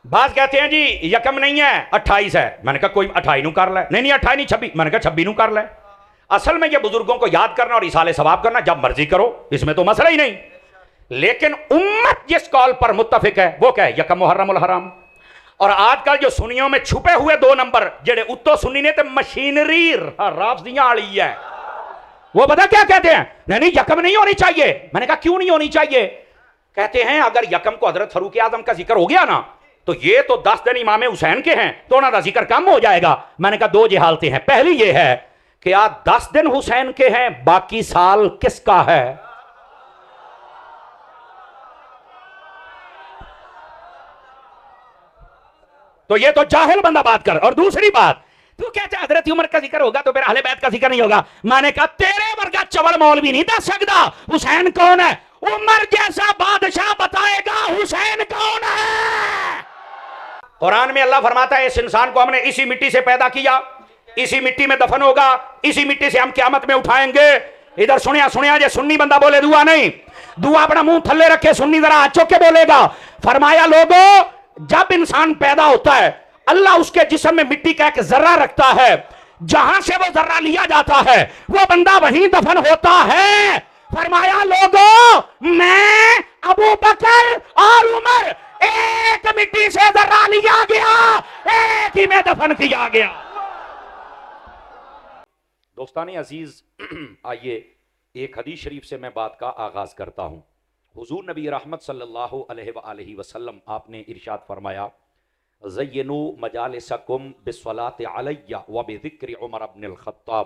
بعض کہتے ہیں جی یکم نہیں ہے 28 ہے، میں نے کہا کوئی 28 نو کر لے، نہیں 28 نہیں 26، میں نے کہا 26 نو کر لے۔ اصل میں یہ بزرگوں کو یاد کرنا اور ایصال ثواب کرنا جب مرضی کرو، اس میں تو مسئلہ ہی نہیں، لیکن امت جس قول پر متفق ہے وہ کیا ہے؟ یکم محرم الحرام۔ اور آج کل جو سنیوں میں چھپے ہوئے 2 نمبر جڑے اتو سنی نے تے مشینری رافضیاں والی ہے، وہ پتہ کیا کہتے ہیں؟ نہیں یکم نہیں ہونی چاہیے۔ میں نے کہا کیوں نہیں ہونی چاہیے؟ کہتے ہیں اگر یکم کو حضرت فاروق اعظم کا ذکر ہو گیا نا تو یہ تو 10 دن امام حسین کے ہیں تو انہوں کا ذکر کم ہو جائے گا۔ میں نے کہا 2 جہالتیں ہیں، پہلی یہ ہے کہ آج 10 دن حسین کے ہیں، باقی سال کس کا ہے؟ تو یہ تو جاہل بندہ بات کر۔ اور دوسری بات، تو کہتے ہیں حضرت عمر کا ذکر ہوگا تو پھر اہل بیت کا ذکر نہیں ہوگا۔ میں نے کہا تیرے ورگا چول مولوی نہیں دس سکتا حسین کون ہے، عمر جیسا بادشاہ بتائے گا حسین کون ہے۔ قرآن میں اللہ فرماتا ہے اس انسان کو ہم نے اسی مٹی سے پیدا کیا، اسی مٹی میں دفن ہوگا، اسی مٹی سے ہم قیامت میں اٹھائیں گے۔ ادھر سنیا جے سنی بندہ بولے دعا نہیں، دعا اپنا منہ تھلے رکھے، سنی ذرا ہاتھ چوک کے بولے گا۔ فرمایا لوگوں جب انسان پیدا ہوتا ہے اللہ اس کے جسم میں مٹی کا ایک ذرہ رکھتا ہے، جہاں سے وہ ذرہ لیا جاتا ہے وہ بندہ وہیں دفن ہوتا ہے۔ فرمایا لوگوں میں ابو بکر اور عمر ایک مٹی سے ذرہ لیا گیا، ایک ہی میں دفن کیا گیا۔ دوستان عزیز آئیے ایک حدیث شریف سے میں بات کا آغاز کرتا ہوں۔ حضور نبی رحمت صلی اللہ علیہ وآلہ وسلم آپ نے ارشاد فرمایا زینو مجالسکم بالصلاۃ علی وبذکر عمر بن الخطاب۔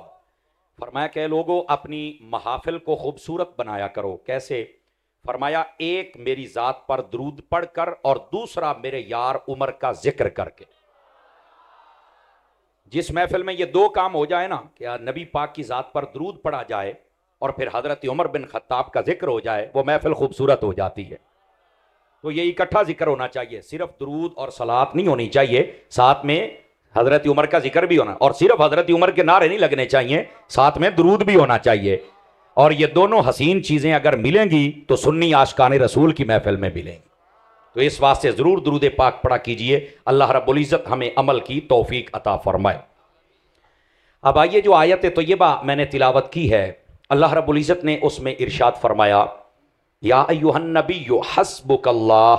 فرمایا کہ لوگوں اپنی محافل کو خوبصورت بنایا کرو۔ کیسے؟ فرمایا ایک میری ذات پر درود پڑھ کر اور دوسرا میرے یار عمر کا ذکر کر کے۔ جس محفل میں یہ 2 کام ہو جائے نا کہ نبی پاک کی ذات پر درود پڑھا جائے اور پھر حضرت عمر بن خطاب کا ذکر ہو جائے وہ محفل خوبصورت ہو جاتی ہے۔ تو یہ اکٹھا ذکر ہونا چاہیے، صرف درود اور صلوات نہیں ہونی چاہیے، ساتھ میں حضرت عمر کا ذکر بھی ہونا، اور صرف حضرت عمر کے نعرے نہیں لگنے چاہیے، ساتھ میں درود بھی ہونا چاہیے۔ اور یہ دونوں حسین چیزیں اگر ملیں گی تو سنی عاشقان رسول کی محفل میں ملیں گی۔ تو اس واسطے ضرور درود پاک پڑھا کیجئے، اللہ رب العزت ہمیں عمل کی توفیق عطا فرمائے۔ اب آئیے جو آیت طیبہ میں نے تلاوت کی ہے، اللہ رب العزت نے اس میں ارشاد فرمایا یا ایھا النبی حسبک اللہ،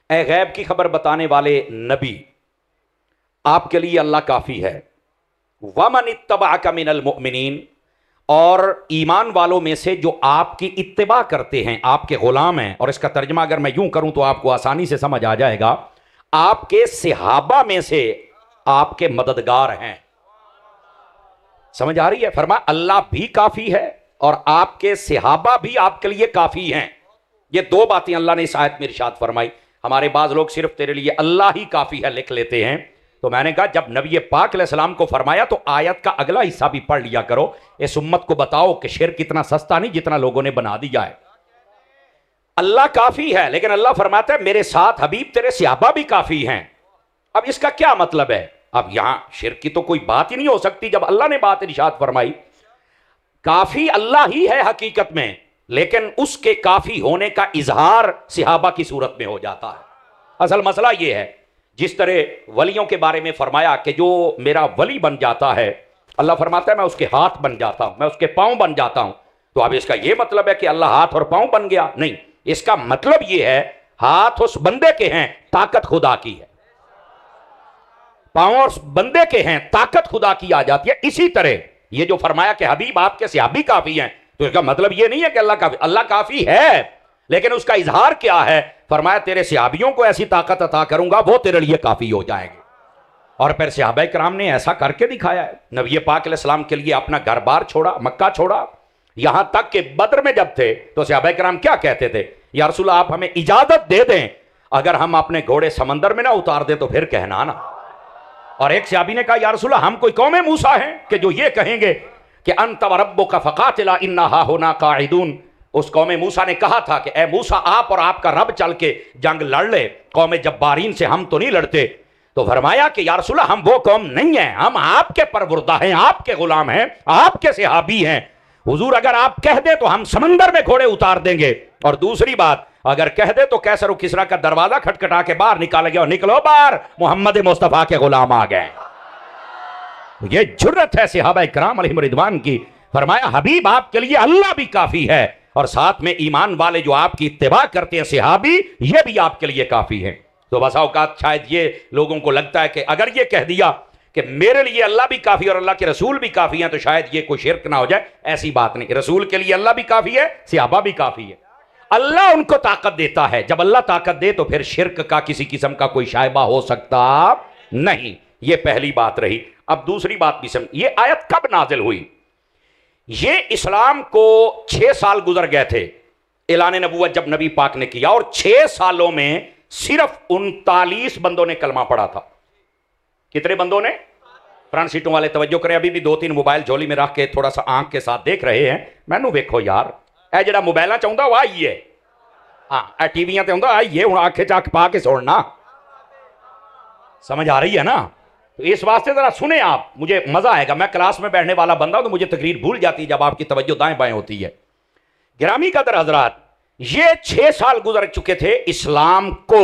اے غیب کی خبر بتانے والے نبی آپ کے لیے اللہ کافی ہے۔ ومن اتبعک من المؤمنین، اور ایمان والوں میں سے جو آپ کی اتباع کرتے ہیں، آپ کے غلام ہیں، اور اس کا ترجمہ اگر میں یوں کروں تو آپ کو آسانی سے سمجھ آ جائے گا، آپ کے صحابہ میں سے آپ کے مددگار ہیں۔ سمجھ آ رہی ہے؟ فرمایا اللہ بھی کافی ہے اور آپ کے صحابہ بھی آپ کے لیے کافی ہیں۔ یہ 2 باتیں اللہ نے اس آیت میں ارشاد فرمائی۔ ہمارے بعض لوگ صرف تیرے لیے اللہ ہی کافی ہے لکھ لیتے ہیں، تو میں نے کہا جب نبی پاک علیہ السلام کو فرمایا تو آیت کا اگلا حصہ بھی پڑھ لیا کرو، اس امت کو بتاؤ کہ شرک اتنا سستا نہیں جتنا لوگوں نے بنا دیا ہے۔ اللہ کافی ہے لیکن اللہ فرماتا ہے میرے ساتھ حبیب تیرے صحابہ بھی کافی ہیں۔ اب اس کا کیا مطلب ہے؟ اب یہاں شرک کی تو کوئی بات ہی نہیں ہو سکتی جب اللہ نے بات ارشاد فرمائی۔ کافی اللہ ہی ہے حقیقت میں، لیکن اس کے کافی ہونے کا اظہار صحابہ کی صورت میں ہو جاتا ہے۔ اصل مسئلہ یہ ہے، جس طرح ولیوں کے بارے میں فرمایا کہ جو میرا ولی بن جاتا ہے اللہ فرماتا ہے میں اس کے ہاتھ بن جاتا ہوں، میں اس کے پاؤں بن جاتا ہوں۔ تو اب اس کا یہ مطلب ہے کہ اللہ ہاتھ اور پاؤں بن گیا؟ نہیں، اس کا مطلب یہ ہے ہاتھ اس بندے کے ہیں، طاقت خدا کی ہے، پاؤں اس بندے کے ہیں، طاقت خدا کی آ جاتی ہے۔ اسی طرح یہ جو فرمایا کہ حبیب آپ کے صحابی کافی ہیں، تو اس کا مطلب یہ نہیں ہے کہ اللہ کافی ہے، لیکن اس کا اظہار کیا ہے؟ فرمایا تیرے صحابیوں کو ایسی طاقت عطا کروں گا وہ تیرے لیے کافی ہو جائیں گے۔ اور پھر صحابہ کرام نے ایسا کر کے دکھایا ہے۔ نبی پاک علیہ السلام کے لیے اپنا گھر بار چھوڑا، مکہ چھوڑا، یہاں تک کہ بدر میں جب تھے تو صحابہ کرام کیا کہتے تھے؟ یا رسول اللہ آپ ہمیں اجازت دے دیں اگر ہم اپنے گھوڑے سمندر میں نہ اتار دیں تو پھر کہنا نا۔ اور ایک صحابی نے کہا یا رسول اللہ ہم کوئی قوم موسیٰ ہیں کہ جو یہ کہیں گے کہ انت وربک فقاتلا انا ہاہنا قاعدون۔ اس قوم موسیٰ نے کہا تھا کہ اے موسیٰ آپ اور آپ کا رب چل کے جنگ لڑ لے، قوم جبارین سے ہم تو نہیں لڑتے۔ تو فرمایا کہ یا رسول اللہ ہم وہ قوم نہیں ہیں، ہم آپ کے پروردہ ہیں، آپ کے غلام ہیں، آپ کے صحابی ہیں۔ حضور اگر آپ کہہ دیں تو ہم سمندر میں گھوڑے اتار دیں گے۔ اور دوسری بات اگر کہہ دے تو کیسر و کسرا کا دروازہ کھٹکھٹا کے باہر نکالا گیا، نکلو باہر، محمد مصطفیٰ کے غلام آ گئے۔ یہ جرت ہے صحابہ کرام علیہم رضوان کی۔ فرمایا حبیب آپ کے لیے اللہ بھی کافی ہے، اور ساتھ میں ایمان والے جو آپ کی اتباع کرتے ہیں صحابی، یہ بھی آپ کے لیے کافی ہیں۔ تو بسا اوقات شاید یہ لوگوں کو لگتا ہے کہ اگر یہ کہہ دیا کہ میرے لیے اللہ بھی کافی اور اللہ کے رسول بھی کافی ہیں تو شاید یہ کوئی شرک نہ ہو جائے۔ ایسی بات نہیں، رسول کے لیے اللہ بھی کافی ہے، صحابہ بھی کافی ہے۔ اللہ ان کو طاقت دیتا ہے، جب اللہ طاقت دے تو پھر شرک کا کسی قسم کا کوئی شائبہ ہو سکتا نہیں۔ یہ پہلی بات رہی۔ اب دوسری بات بھی سمجھ، یہ آیت کب نازل ہوئی؟ یہ اسلام کو 6 سال گزر گئے تھے اعلان نبوت جب نبی پاک نے کیا، اور 6 سالوں میں صرف 39 بندوں نے کلمہ پڑھا تھا۔ کتنے بندوں نے؟ فرنٹ سیٹوں والے توجہ کریں، ابھی بھی 2-3 موبائل جھولی میں رکھ کے تھوڑا سا آنکھ کے ساتھ دیکھ رہے ہیں، مینوں ویکھو یار، اے جڑا موبائلاں چاہندا وہ آئی ہے، ہاں اے ٹی ویاں تے ہوندا آئی ہے، ہن آنکھیں چاک پا کے سننا، سمجھ آ رہی ہے نا؟ تو اس واسطے ذرا سنیں آپ، مجھے مزہ آئے گا۔ میں کلاس میں بیٹھنے والا بندہ ہوں تو مجھے تقریر بھول جاتی ہے جب آپ کی توجہ دائیں بائیں ہوتی ہے۔ گرامی قدر حضرات، یہ 6 سال گزر چکے تھے اسلام کو،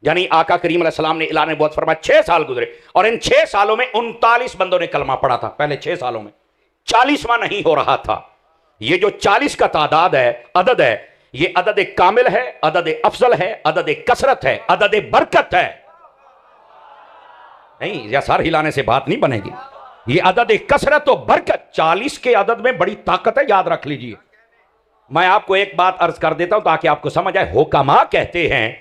یعنی آقا کریم علیہ السلام نے اعلان نبوت فرمایا 6 سال گزرے، اور ان 6 سالوں میں 39 بندوں نے کلمہ پڑھا تھا۔ پہلے 6 سالوں میں 40واں نہیں ہو رہا تھا۔ یہ جو 40 کا تعداد ہے، عدد ہے، یہ عدد کامل ہے، عدد افضل ہے، عدد کثرت ہے، عدد برکت ہے۔ نہیں، یا سر ہلانے سے بات نہیں بنے گی۔ یہ عدد کثرت و برکت، 40 کے عدد میں بڑی طاقت ہے، یاد رکھ لیجئے۔ میں آپ کو ایک بات عرض کر دیتا ہوں تاکہ آپ کو سمجھ آئے۔ حکماء کہتے ہیں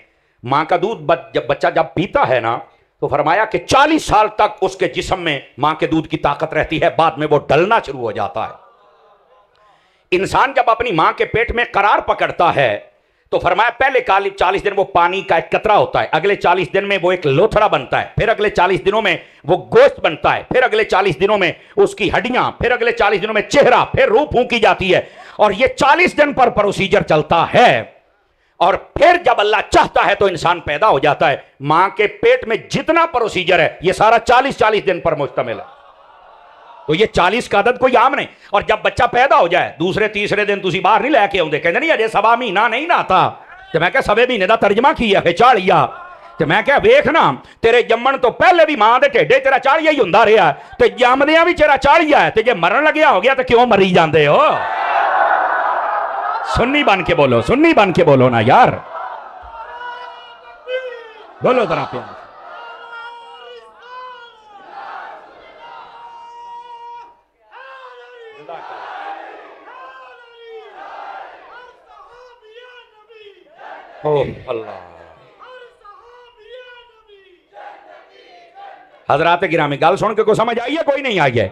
ماں کا دودھ بچہ جب پیتا ہے نا تو فرمایا کہ 40 سال تک اس کے جسم میں ماں کے دودھ کی طاقت رہتی ہے، بعد میں وہ ڈلنا شروع ہو جاتا ہے۔ انسان جب اپنی ماں کے پیٹ میں قرار پکڑتا ہے تو فرمایا پہلے 40 دن وہ پانی کا ایک قطرہ ہوتا ہے، اگلے 40 دن میں وہ ایک لوتھڑا بنتا ہے، پھر اگلے 40 دنوں میں وہ گوشت بنتا ہے، پھر اگلے 40 دنوں میں اس کی ہڈیاں، پھر اگلے 40 دنوں میں چہرہ، پھر روح پھونکی جاتی ہے، اور یہ 40 دن پر پروسیجر چلتا ہے، اور پھر جب اللہ چاہتا ہے تو انسان پیدا ہو جاتا ہے۔ ماں کے پیٹ میں جتنا پروسیجر ہے یہ سارا 40 دن پر مشتمل ہے۔ تو یہ 40 کا عدد کوئی عام نہیں۔ اور جب بچہ پیدا ہو جائے دوسرے تیسرے دن تسی باہر نہیں لے کے آؤندے، کہندے نہیں اجے سوا مہینہ نہیں نہ آتا، تو میں کہا سوے مہینے دا ترجمہ کی ہے چاڑیا، تو میں کہا ویکھ نا تیرے جمن تو پہلے بھی ماں دے ٹھیڈے تیرا چاڑیا ہی ہوندا رہیا ہے، تے جمدیاں بھی تیرا چاڑیا ہے، تے جے مرن لگیا ہو گیا تو کیوں مری جاندے ہو؟ سنی بن کے بولو، سنی بن کے بولو نا یار، بولو ذرا پیار۔ اللہ حضرات گرامی، گل سن کے کوئی سمجھ آئی ہے؟ کوئی نہیں آئی ہے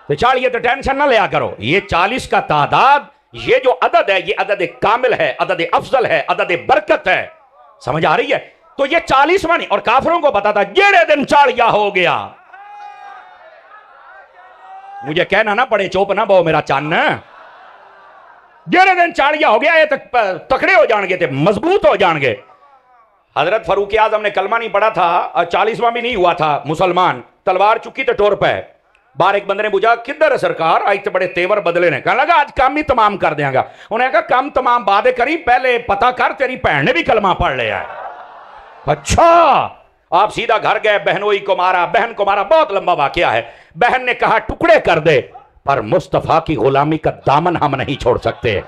تو چاڑیے تو ٹینشن نہ لیا کرو۔ یہ 40 کا تعداد، یہ جو عدد ہے یہ عدد کامل ہے، عدد افضل ہے، عدد برکت ہے، سمجھ آ رہی ہے؟ تو یہ 40واں نہیں، اور کافروں کو پتا تھا جیڑے دن چاڑیا ہو گیا، مجھے کہنا نہ پڑے چوپ نہ بہو میرا چان، جیڑے دن چاڑیا ہو گیا یہ تکڑے ہو جان گے تھے، مضبوط ہو جان گے۔ حضرت فاروق اعظم نے کلمہ نہیں پڑھا تھا، 40واں بھی نہیں ہوا تھا مسلمان، تلوار چکی تو ٹور پہ، باہر ایک بندے نے پوچھا کدھر ہے سرکار، آج تو بڑے تیور بدلے نے، کہنے لگا آج کام ہی تمام کر دیا گا۔ انہیں کہا کام تمام باتیں کری، پہلے پتہ کر تیری بہن نے بھی کلمہ پڑھ لیا ہے۔ اچھا، آپ سیدھا گھر گئے، بہنوئی کو مارا، بہن کو مارا، بہت لمبا واقعہ ہے۔ بہن نے کہا ٹکڑے کر دے، پر مصطفیٰ کی غلامی کا دامن ہم نہیں چھوڑ سکتے۔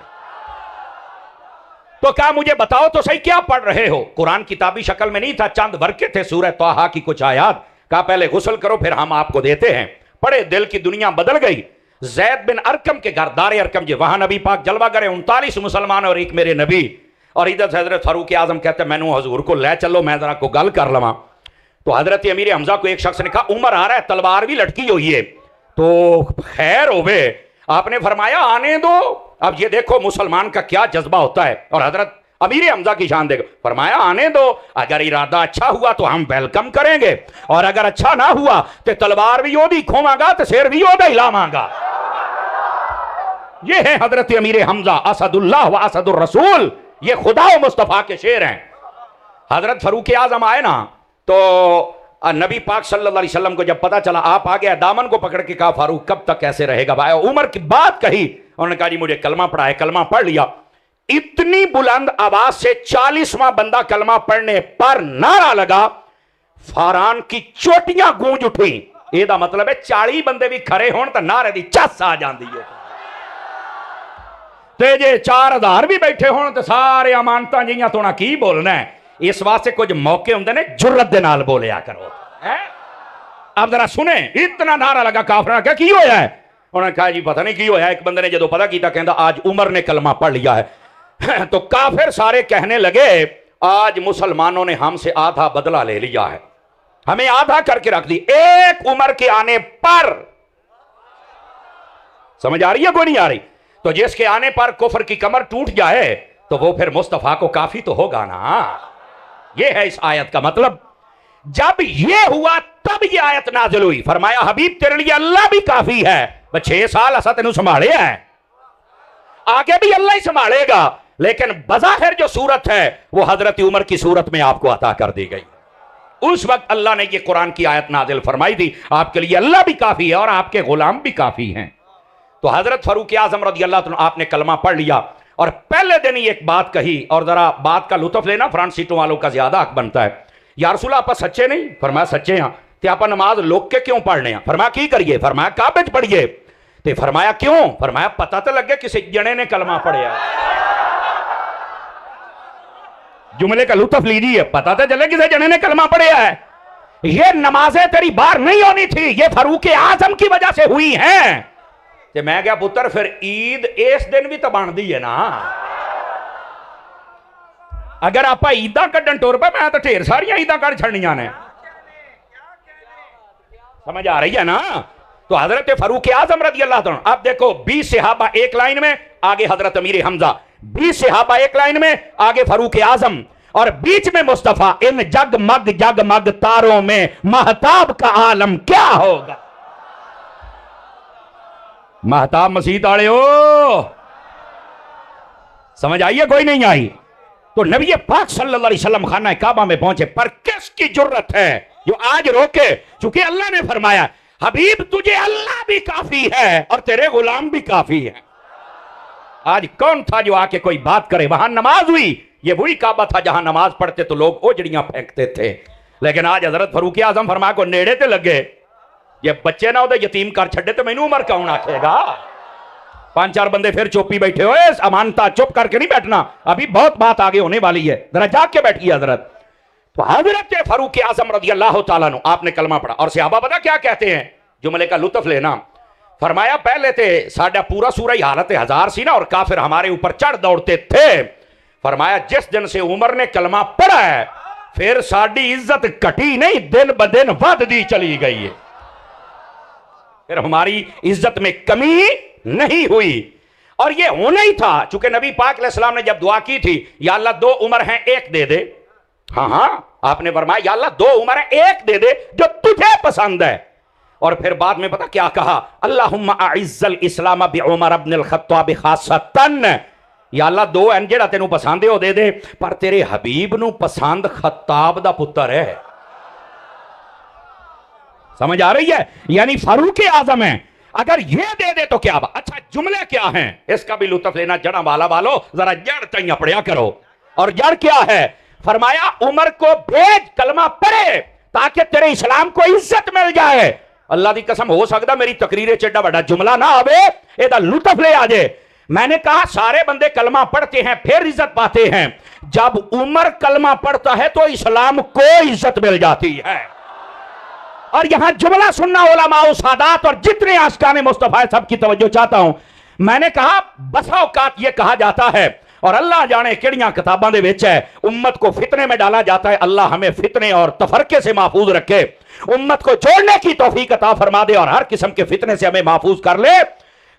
تو کہا مجھے بتاؤ تو صحیح کیا پڑھ رہے ہو؟ قرآن کتابی شکل میں نہیں تھا، چند ورقے تھے سورہ طٰہٰ کی کچھ آیات۔ کہا پہلے غسل کرو پھر ہم آپ کو دیتے ہیں۔ پڑھے، دل کی دنیا بدل گئی۔ زید بن ارکم کے گھر، دار ارکم جی، وہاں نبی پاک جلوہ کرے، 39 مسلمان اور ایک میرے نبی، اور ادھر سے حضرت فاروق اعظم کہتے ہیں میں نے حضور کو لے چلو، میں ذرا کو گل کر لواں۔ تو حضرت امیر حمزہ کو ایک شخص نے کہا عمر آ رہا ہے، تلوار بھی لٹکی ہوئی ہے، تو خیر ہوئے۔ آپ نے فرمایا آنے دو۔ اب یہ دیکھو مسلمان کا کیا جذبہ ہوتا ہے، اور حضرت امیر حمزہ کی شان دیکھو، فرمایا آنے دو، اگر ارادہ اچھا ہوا تو ہم ویلکم کریں گے، اور اگر اچھا نہ ہوا تو تلوار بھی یوں دی کھوماں گا تو سیر بھی یوں دا ہلاواں گا۔ یہ ہے حضرت امیر حمزہ، اسد اللہ و اسد الرسول، یہ خدا و مصطفیٰ کے شعر ہیں۔ حضرت فاروق اعظم آئے نا تو نبی پاک صلی اللہ علیہ وسلم کو جب پتا چلا آپ آ گیا، دامن کو پکڑ کے کہا فاروق کب تک ایسے رہے گا بھائی؟ عمر کی بات کہی، انہوں نے کہا جی مجھے کلمہ پڑھا ہے، کلمہ پڑھ لیا۔ اتنی بلند آواز سے 40واں بندہ کلمہ پڑھنے پر نعرہ لگا، فاران کی چوٹیاں گونج اٹھی. یہ دا مطلب ہے 40 بندے بھی کھڑے ہون تو نعرے دی چس آ جاندی ہے. تے جے 4000 بھی بیٹھے ہون تو سارے امانتاں جیاں تو نہ کی بولنا ہے. اس واسطے کچھ موقع ہوندے نے جرت دے نال بولیا کرو. اب ذرا سنیں، اتنا نعرہ لگا کافراں کہ کی ہویا ہے؟ انہوں نے کہا جی پتہ نہیں کی ہویا ہے. ایک بندے نے جدو پتہ کیتا کہندا آج عمر نے کلمہ پڑھ لیا ہے. تو کافر سارے کہنے لگے آج مسلمانوں نے ہم سے آدھا بدلہ لے لیا ہے، ہمیں آدھا کر کے رکھ دی. ایک عمر کے آنے پر، سمجھ آ رہی ہے کوئی نہیں آ رہی؟ تو جس کے آنے پر کفر کی کمر ٹوٹ جائے تو وہ پھر مصطفیٰ کو کافی تو ہوگا نا. یہ ہے اس آیت کا مطلب. جب یہ ہوا تب یہ آیت نازل ہوئی. فرمایا حبیب تیرے لیے اللہ بھی کافی ہے. 6 سال ایسا تینوں سنبھالے ہیں، آگے بھی اللہ ہی سنبھالے گا، لیکن بظاہر جو صورت ہے وہ حضرت عمر کی صورت میں آپ کو عطا کر دی گئی. اس وقت اللہ نے یہ قرآن کی آیت نازل فرمائی تھی، آپ کے لیے اللہ بھی کافی ہے اور آپ کے غلام بھی کافی ہیں. تو حضرت فاروق اعظم رضی اللہ عنہ آپ نے کلمہ پڑھ لیا اور پہلے دن ہی ایک بات کہی. اور ذرا بات کا لطف لینا، فرنٹ سیٹوں والوں کا زیادہ حق بنتا ہے. یا رسول اللہ آپ سچے نہیں؟ فرمایا سچے ہیں. تے آپ نماز لوگ کے کیوں پڑھنے ہیں؟ فرمایا کی کریے؟ فرمایا کعبے وچ پڑھیے. تے فرمایا کیوں؟ فرمایا پتہ تو لگے کسی جنے نے کلمہ پڑھیا. جملے کا لطف لیجیے، پتہ تو چلے کسی جنے نے کلمہ پڑھیا ہے. یہ نمازیں تیری بار نہیں ہونی تھی، یہ فاروق اعظم کی وجہ سے ہوئی ہیں. تے میں کہا پتر پھر عید اس دن بھی تو بن دی ہے نا. اگر آپ عیداں کڈن ٹور پہ میں تو ڈھیر ساری عیداں کر چھڑنیاں نے. سمجھ آ رہی ہے نا؟ تو حضرت فاروق اعظم رضی اللہ عنہ، اب دیکھو 20 صحابہ ایک لائن میں، آگے حضرت امیر حمزہ، 20 صحابہ ایک لائن میں، آگے فاروق اعظم، اور بیچ میں مصطفیٰ. ان جگمگ تاروں میں مہتاب کا عالم کیا ہوگا؟ مہتاب مسیح آڑے ہو. سمجھ آئیے کوئی نہیں آئی؟ تو نبی پاک صلی اللہ علیہ وسلم خانہ کعبہ میں پہنچے، پر کس کی جرت ہے جو آج روکے؟ چونکہ اللہ نے فرمایا حبیب تجھے اللہ بھی کافی ہے اور تیرے غلام بھی کافی ہے. آج کون تھا جو آ کے کوئی بات کرے؟ وہاں نماز ہوئی، یہ وہی کعبہ تھا جہاں نماز پڑھتے تو لوگ اوجڑیاں پھینکتے تھے. لیکن آج حضرت فاروق اعظم فرمایا کو نیڑے تے لگے، یہ بچے نہ ہوتے یتیم کر چھڑے تو مینوں عمر کون آکھے گا؟ 5-4 بندے پھر چوپی بیٹھے ہوئے. امانتا چپ کر کے نہیں بیٹھنا، ابھی بہت بات آگے ہونے والی ہے، ذرا جاگ کے بیٹھیے حضرت. تو حضرت فاروق اعظم رضی اللہ تعالیٰ عنہ آپ نے کلمہ پڑھا. اور صحابہ پتہ کیا کہتے ہیں؟ جملے کا لطف لینا. فرمایا پہلے تھے ساڈا پورا سورہ حالت ہزار سی نا، اور کافر ہمارے اوپر چڑھ دوڑتے تھے. فرمایا جس دن سے عمر نے کلمہ پڑھا ہے پھر ساڈی عزت کٹی نہیں، دن بدن ود دی چلی گئی ہے. پھر ہماری عزت میں کمی نہیں ہوئی. اور یہ ہونا ہی تھا، چونکہ نبی پاک علیہ السلام نے جب دعا کی تھی یا اللہ 2 عمر ہیں ایک دے دے. ہاں آپ نے فرمایا یا اللہ 2 عمر ہیں ایک دے دے جو تجھے پسند ہے. اور پھر بعد میں پتہ کیا کہا؟ اللہم اعز الاسلام بعمر بن الخطاب خاصتاً. یا اللہ 2 ہیں جڑا تینوں پسند ہے وہ دے دے، پر تیرے حبیب نو پسند خطاب دا پتر ہے. سمجھ آ رہی ہے؟ یعنی فاروق اعظم ہے، اگر یہ دے دے تو کیا بات. اچھا جملے کیا ہیں اس کا بھی لطف لینا. جڑا والا والو ذرا جڑ چاہیے پڑھیا کرو. اور جڑ کیا ہے؟ فرمایا عمر کو بھیج کلمہ پڑھے تاکہ تیرے اسلام کو عزت مل جائے. اللہ دی قسم ہو سکتا میری تقریر چیڈا بڑا جملہ نہ آوے، اے دا لطف لے آجے. میں نے کہا سارے بندے کلمہ پڑھتے ہیں پھر عزت پاتے ہیں، جب عمر کلمہ پڑھتا ہے تو اسلام کو عزت مل جاتی ہے. اور یہاں جملہ سننا علماء و سادات اور جتنے عاشقان مصطفیٰ سب کی توجہ چاہتا ہوں. میں نے کہا بسا اوقات یہ کہا جاتا ہے اور اللہ جانے کیڑیاں کتاباں دے وچ ہے امت کو فتنے میں ڈالا جاتا ہے. اللہ ہمیں فتنے اور تفرقے سے محفوظ رکھے، امت کو جوڑنے کی توفیق عطا فرما دے اور ہر قسم کے فتنے سے ہمیں محفوظ کر لے.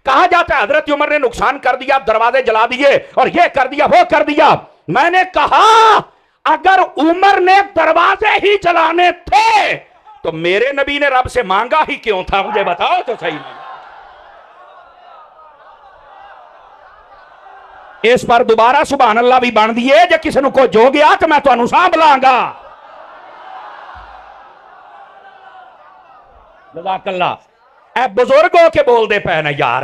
کہا جاتا ہے حضرت عمر نے نقصان کر دیا، دروازے جلا دیے اور یہ کر دیا وہ کر دیا. میں نے کہا اگر عمر نے دروازے ہی جلانے تھے تو میرے نبی نے رب سے مانگا ہی کیوں تھا؟ مجھے بتاؤ تو صحیح. اس پر دوبارہ سبحان اللہ بھی بن دیے جے کسی نو کو جو گیا تو میں تو انو سانبھ لاں گا. جزاک اللہ. اے بزرگوں کے بول دے پے نا یار،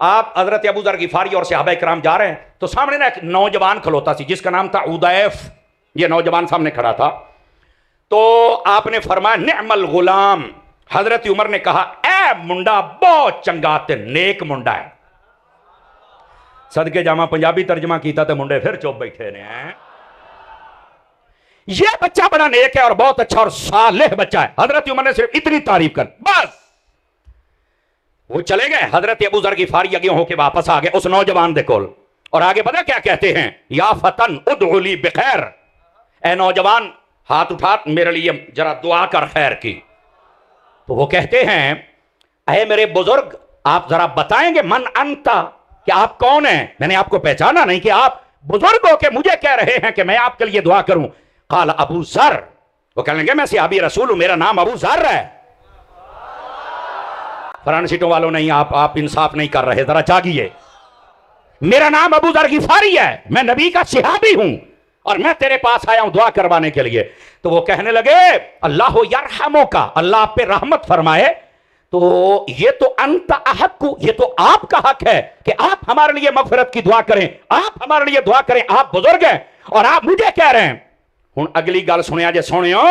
آپ حضرت ابو ذر غفاری اور صحابہ کرام جا رہے ہیں تو سامنے نا ایک نوجوان کھلوتا سی جس کا نام تھا عدیف. یہ نوجوان سامنے کھڑا تھا. تو آپ نے فرمایا نعم الغلام. حضرت عمر نے کہا اے منڈا بہت چنگا تے نیک منڈا ہے. صدقے جامع پنجابی ترجمہ کیتا تے منڈے پھر چپ بیٹھے نے ہیں. یہ بچہ بڑا نیک ہے اور بہت اچھا اور صالح بچہ ہے. حضرت عمر نے صرف اتنی تعریف کر بس. وہ چلے گئے. حضرت ابو ذر غفاری اگے ہو کے واپس آ گئے اس نوجوان دے کول اور آگے پتہ کیا کہتے ہیں یا فتن ادعو لی بخیر. اے نوجوان ہاتھ اٹھا میرے لیے ذرا دعا کر خیر کی. تو وہ کہتے ہیں اے میرے بزرگ آپ ذرا بتائیں گے من انتا کہ آپ کون ہیں. میں نے آپ کو پہچانا نہیں کہ آپ بزرگ ہو کہ مجھے کہہ رہے ہیں کہ میں آپ کے لیے دعا کروں. قال ابو ذر. وہ کہنے لگے میں صحابی رسول ہوں میرا نام ابو ذر ہے. فرانس سیٹوں والوں نہیں آپ انصاف نہیں کر رہے ذرا جاگیے. میرا نام ابو ذر غفاری ہے میں نبی کا صحابی ہوں اور میں تیرے پاس آیا ہوں دعا کروانے کے لیے. تو وہ کہنے لگے اللہ یرحمو کا اللہ آپ پہ رحمت فرمائے. تو یہ تو انت احق یہ تو آپ کا حق ہے کہ آپ ہمارے لیے مغفرت کی دعا کریں. آپ ہمارے لیے دعا کریں. آپ بزرگ ہیں اور آپ مجھے کہہ رہے ہیں. ہن اگلی گل سنیا جے سنیو.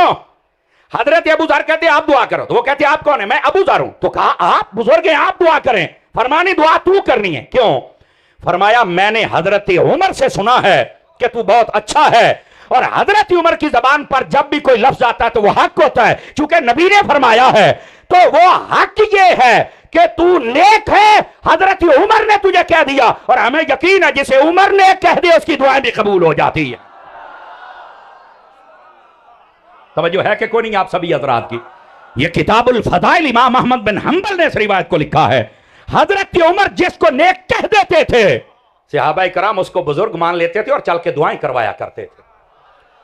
حضرت ابو ذر کہتے ہیں آپ دعا کرو. تو وہ کہتے ہیں آپ کون ہیں. میں ابو ذر ہوں. تو کہا آپ بزرگ ہیں آپ دعا کریں. فرمانی دعا تو کرنی ہے. کیوں؟ فرمایا میں نے حضرت عمر سے سنا ہے کہ تو بہت اچھا ہے اور حضرت عمر کی زبان پر جب بھی کوئی لفظ آتا ہے تو وہ حق ہوتا ہے چونکہ نبی نے فرمایا ہے. تو وہ حق یہ ہے کہ تو نیک ہے. حضرت عمر نے تجھے کہہ دیا اور ہمیں یقین ہے جسے عمر نے کہہ دیا اس کی دعائیں بھی قبول ہو جاتی ہے. توجہ ہے کہ کوئی نہیں آپ سبھی حضرات کی. یہ کتاب الفضائل امام احمد بن حنبل نے اس روایت کو لکھا ہے. حضرت عمر جس کو نیک کہہ دیتے تھے صحابہ کرام اس کو بزرگ مان لیتے تھے اور چل کے دعائیں کروایا کرتے تھے.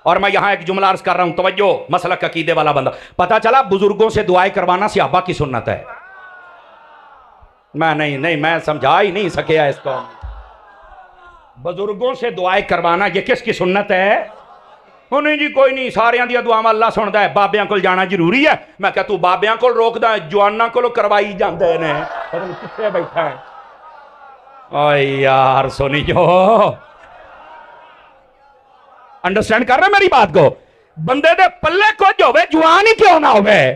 اور میں یہاں ایک جملہ عرض کر رہا ہوں توجہ مسلک عقیدے والا بندہ. پتا چلا بزرگوں سے دعائیں کروانا صحابہ کی سنت ہے. میں سمجھا ہی نہیں سکیا اس کو. بزرگوں سے دعائیں کروانا یہ کس کی سنت ہے؟ نہیں جی کوئی نہیں ساریاں دیا دعاواں اللہ سندا ہے. بابیاں کول جانا ضروری ہے. میں کہ تو بابیاں کول روکدا ہے جواناں کولوں کروائی جاندے نے. پتہ نہیں کتھے بیٹھا ہے. اوے یار سنی جو انڈرسٹینڈ کر رہے میری بات کو. بندے دے پلے کچھ ہوئے جوان ہی کیوں نہ ہوئے.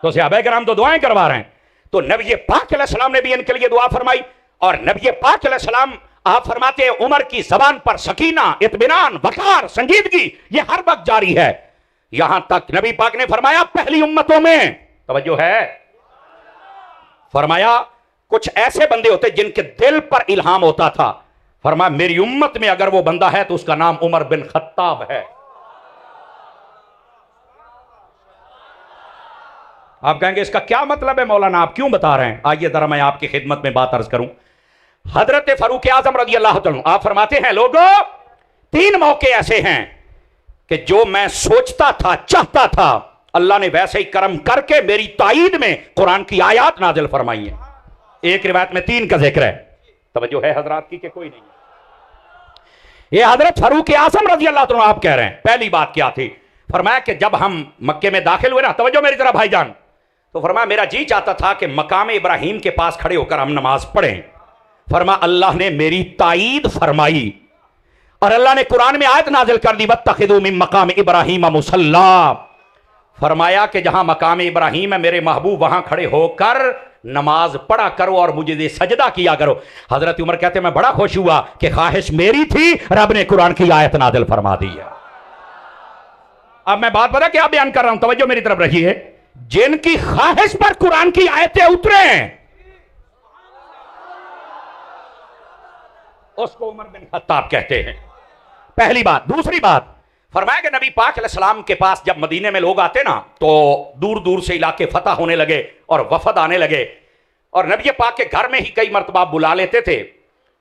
تو صحابہ کرام تو دعائیں کروا رہے ہیں. تو نبی پاک علیہ السلام نے بھی ان کے لیے دعا فرمائی اور نبی پاک علیہ السلام آپ فرماتے ہیں عمر کی زبان پر سکینہ اطمینان وقار سنجیدگی یہ ہر وقت جاری ہے. یہاں تک نبی پاک نے فرمایا پہلی امتوں میں توجہ ہے فرمایا کچھ ایسے بندے ہوتے جن کے دل پر الہام ہوتا تھا. فرمایا میری امت میں اگر وہ بندہ ہے تو اس کا نام عمر بن خطاب ہے. آپ کہیں گے اس کا کیا مطلب ہے مولانا آپ کیوں بتا رہے ہیں. آئیے ذرا میں آپ کی خدمت میں بات عرض کروں. حضرت فاروق اعظم رضی اللہ تعالیٰ آپ فرماتے ہیں لوگوں 3 موقع ایسے ہیں کہ جو میں سوچتا تھا چاہتا تھا اللہ نے ویسے ہی کرم کر کے میری تائید میں قرآن کی آیات نازل فرمائی ہیں. ایک روایت میں 3 کا ذکر ہے. توجہ ہے حضرات کی کہ کوئی نہیں. یہ حضرت فاروق اعظم رضی اللہ تعالیٰ آپ کہہ رہے ہیں. پہلی بات کیا تھی؟ فرمایا کہ جب ہم مکے میں داخل ہوئے نا توجہ میری طرف بھائی جان تو فرمایا میرا جی چاہتا تھا کہ مقام ابراہیم کے پاس کھڑے ہو کر ہم نماز پڑھیں. فرمایا اللہ نے میری تائید فرمائی اور اللہ نے قرآن میں آیت نازل کر دی وَاتَّخِذُوا مِن مَقَامِ إِبْرَاهِيمَ مُصَلًّى. فرمایا کہ جہاں مقام ابراہیم ہے میرے محبوب وہاں کھڑے ہو کر نماز پڑھا کرو اور مجھے دے سجدہ کیا کرو. حضرت عمر کہتے ہیں میں بڑا خوش ہوا کہ خواہش میری تھی رب نے قرآن کی آیت نازل فرما دی ہے. اب میں بات بتا کیا بیان کر رہا ہوں توجہ میری طرف رہی ہے. جن کی خواہش پر قرآن کی آیتیں اترے ہیں اس کو عمر بن خطاب کہتے ہیں. پہلی بات. دوسری بات فرمایا کہ نبی پاک علیہ السلام کے پاس جب مدینے میں لوگ آتے نا تو دور دور سے علاقے فتح ہونے لگے اور وفد آنے لگے اور نبی پاک کے گھر میں ہی کئی مرتبہ بلا لیتے تھے.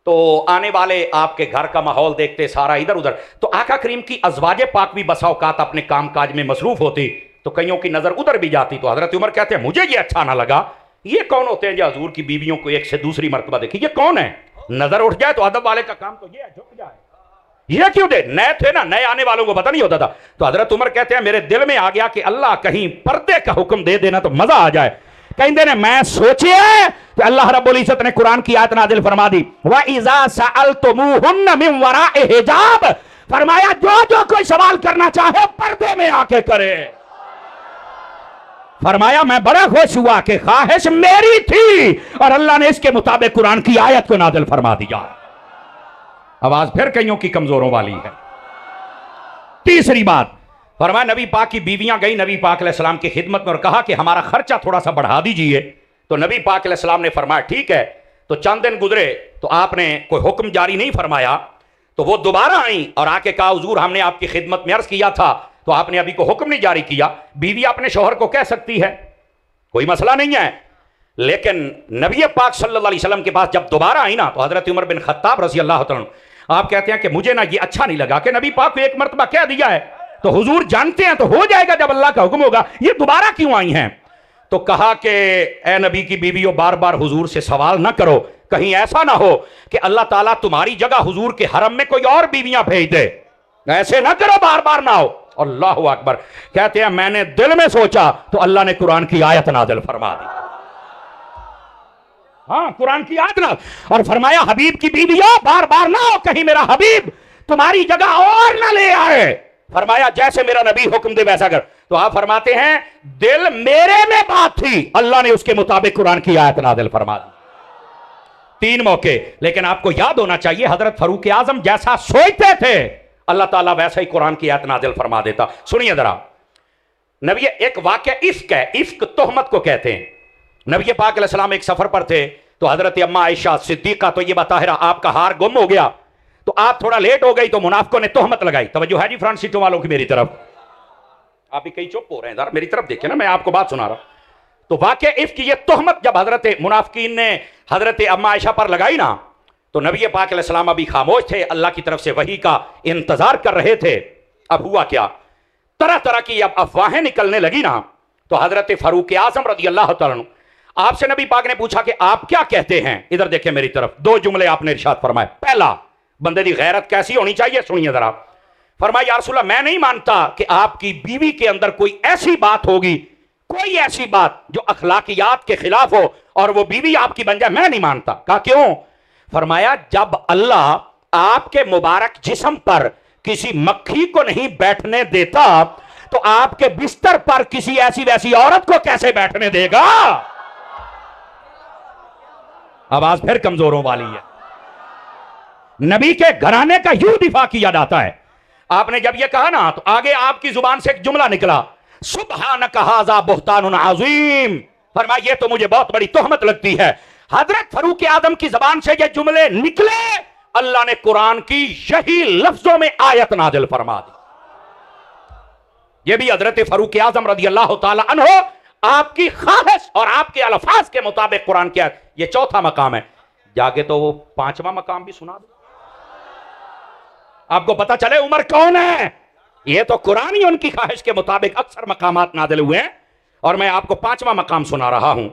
تو آنے والے آپ کے گھر کا ماحول دیکھتے سارا ادھر ادھر. تو آقا کریم کی ازواج پاک بھی بسا اوقات اپنے کام کاج میں مصروف ہوتی تو کئیوں کی نظر ادھر بھی جاتی. تو حضرت عمر کہتے ہیں مجھے یہ اچھا نہ لگا. یہ کون ہوتے ہیں جو حضور کی بیویوں کو ایک سے دوسری مرتبہ دیکھی؟ یہ کون ہے؟ نظر اٹھ جائے تو ادب والے کا کام تو یہ ہے جھک جائے. یہ کیوں دے؟ نئے تھے نا نئے آنے والوں کو پتہ نہیں ہوتا تھا. تو حضرت عمر کہتے ہیں میرے دل میں آ گیا کہ اللہ کہیں پردے کا حکم دے دینا تو مزہ آ جائے کہندے نے میں سوچے تو اللہ رب العزت نے قرآن کی آیت نازل فرما دی وَإِذَا سَأَلْتُمُوهُنَّ مِنْ وَرَاءِ حِجَابٍ، فرمایا جو کوئی سوال کرنا چاہے پردے میں آ کے کرے۔ فرمایا میں بڑا خوش ہوا کہ خواہش میری تھی اور اللہ نے اس کے مطابق قرآن کی آیت کو نازل فرما دیا۔ آواز پھر کئیوں کی کمزوروں والی ہے۔ تیسری بات، فرمایا نبی پاک کی بیویاں گئی نبی پاک علیہ السلام کی خدمت میں اور کہا کہ ہمارا خرچہ تھوڑا سا بڑھا دیجئے، تو نبی پاک علیہ السلام نے فرمایا ٹھیک ہے۔ تو چند دن گزرے تو آپ نے کوئی حکم جاری نہیں فرمایا، تو وہ دوبارہ آئیں اور آ کے کہا حضور ہم نے آپ کی خدمت میں عرض کیا تھا تو آپ نے ابھی کو حکم نہیں جاری کیا۔ بیوی اپنے شوہر کو کہہ سکتی ہے، کوئی مسئلہ نہیں ہے، لیکن نبی پاک صلی اللہ علیہ وسلم کے پاس جب دوبارہ آئی نا تو حضرت عمر بن خطاب رضی اللہ تعالیٰ عنہ آپ کہتے ہیں کہ مجھے نا یہ اچھا نہیں لگا کہ نبی پاک کو ایک مرتبہ کہہ دیا ہے تو حضور جانتے ہیں تو ہو جائے گا جب اللہ کا حکم ہوگا، یہ دوبارہ کیوں آئی ہیں؟ تو کہا کہ اے نبی کی بیویوں بار بار حضور سے سوال نہ کرو، کہیں ایسا نہ ہو کہ اللہ تعالیٰ تمہاری جگہ حضور کے حرم میں کوئی اور بیویاں بھیج دے، ایسے نہ کرو، بار بار نہ ہو۔ اللہ اکبر، کہتے ہیں میں نے دل میں سوچا تو اللہ نے قرآن کی آیت نازل فرما دی۔ ہاں قرآن کی آیت نازل اور فرمایا حبیب کی بیویوں بار بار نہ ہو، کہیں میرا حبیب تمہاری جگہ اور نہ لے آئے۔ فرمایا جیسے میرا نبی حکم دے ویسا کر۔ تو آپ فرماتے ہیں دل میرے میں بات تھی، اللہ نے اس کے مطابق قرآن کی آیت نازل فرما دی۔ تین موقع، لیکن آپ کو یاد ہونا چاہیے حضرت فاروق اعظم جیسا سوچتے تھے اللہ تعالیٰ ویسا ہی قرآن کی آیت نازل فرما دیتا۔ سنیے ذرا، نبی ایک واقعہ عفق ہے، عفق تہمت کو کہتے ہیں۔ نبی پاک علیہ السلام ایک سفر پر تھے تو حضرت اما عائشہ صدیقہ طیبہ طاہرہ آپ کا ہار گم ہو گیا تو آپ تھوڑا لیٹ ہو گئی تو منافقوں نے تہمت لگائی۔ توجہ ہے جی فرنٹ سیٹوں والوں کی میری طرف، آپ ہی کئی چپ ہو رہے ہیں ذرا میری طرف دیکھیں نا، میں آپ کو بات سنا رہا ہوں۔ تو واقعہ عفق یہ تہمت جب حضرت منافقین نے حضرت اما عائشہ پر لگائی نا تو نبی پاک علیہ السلام ابھی خاموش تھے، اللہ کی طرف سے وحی کا انتظار کر رہے تھے۔ اب ہوا کیا، طرح طرح کی اب افواہیں نکلنے لگی نا تو حضرت فاروق اعظم رضی اللہ تعالیٰ عنہ آپ سے نبی پاک نے پوچھا کہ آپ کیا کہتے ہیں؟ ادھر دیکھیں میری طرف، دو جملے آپ نے ارشاد فرمائے۔ پہلا، بندے دی غیرت کیسی ہونی چاہیے، سنیے ذرا۔ فرمایا یا رسول اللہ میں نہیں مانتا کہ آپ کی بیوی کے اندر کوئی ایسی بات ہوگی، کوئی ایسی بات جو اخلاقیات کے خلاف ہو اور وہ بیوی آپ کی بن جائے، میں نہیں مانتا۔ کہا کیوں؟ فرمایا جب اللہ آپ کے مبارک جسم پر کسی مکھی کو نہیں بیٹھنے دیتا تو آپ کے بستر پر کسی ایسی ویسی عورت کو کیسے بیٹھنے دے گا؟ آواز پھر کمزوروں والی ہے۔ نبی کے گھرانے کا یوں دفاع کیا جاتا ہے۔ آپ نے جب یہ کہا نا تو آگے آپ کی زبان سے ایک جملہ نکلا، سبحانک ھذا بہتان عظیم۔ فرمایا یہ تو مجھے بہت بڑی تہمت لگتی ہے۔ حضرت فاروق اعظم کی زبان سے یہ جملے نکلے، اللہ نے قرآن کی یہی لفظوں میں آیت نازل فرما دی۔ یہ بھی حضرت فاروق اعظم رضی اللہ تعالی عنہ آپ کی خواہش اور آپ کے الفاظ کے مطابق قرآن کی آیت۔ یہ چوتھا مقام ہے، جاگے تو وہ پانچواں مقام بھی سنا دو، آپ کو پتا چلے عمر کون ہے۔ یہ تو قرآن ہی ان کی خواہش کے مطابق اکثر مقامات نازل ہوئے ہیں اور میں آپ کو پانچواں مقام سنا رہا ہوں۔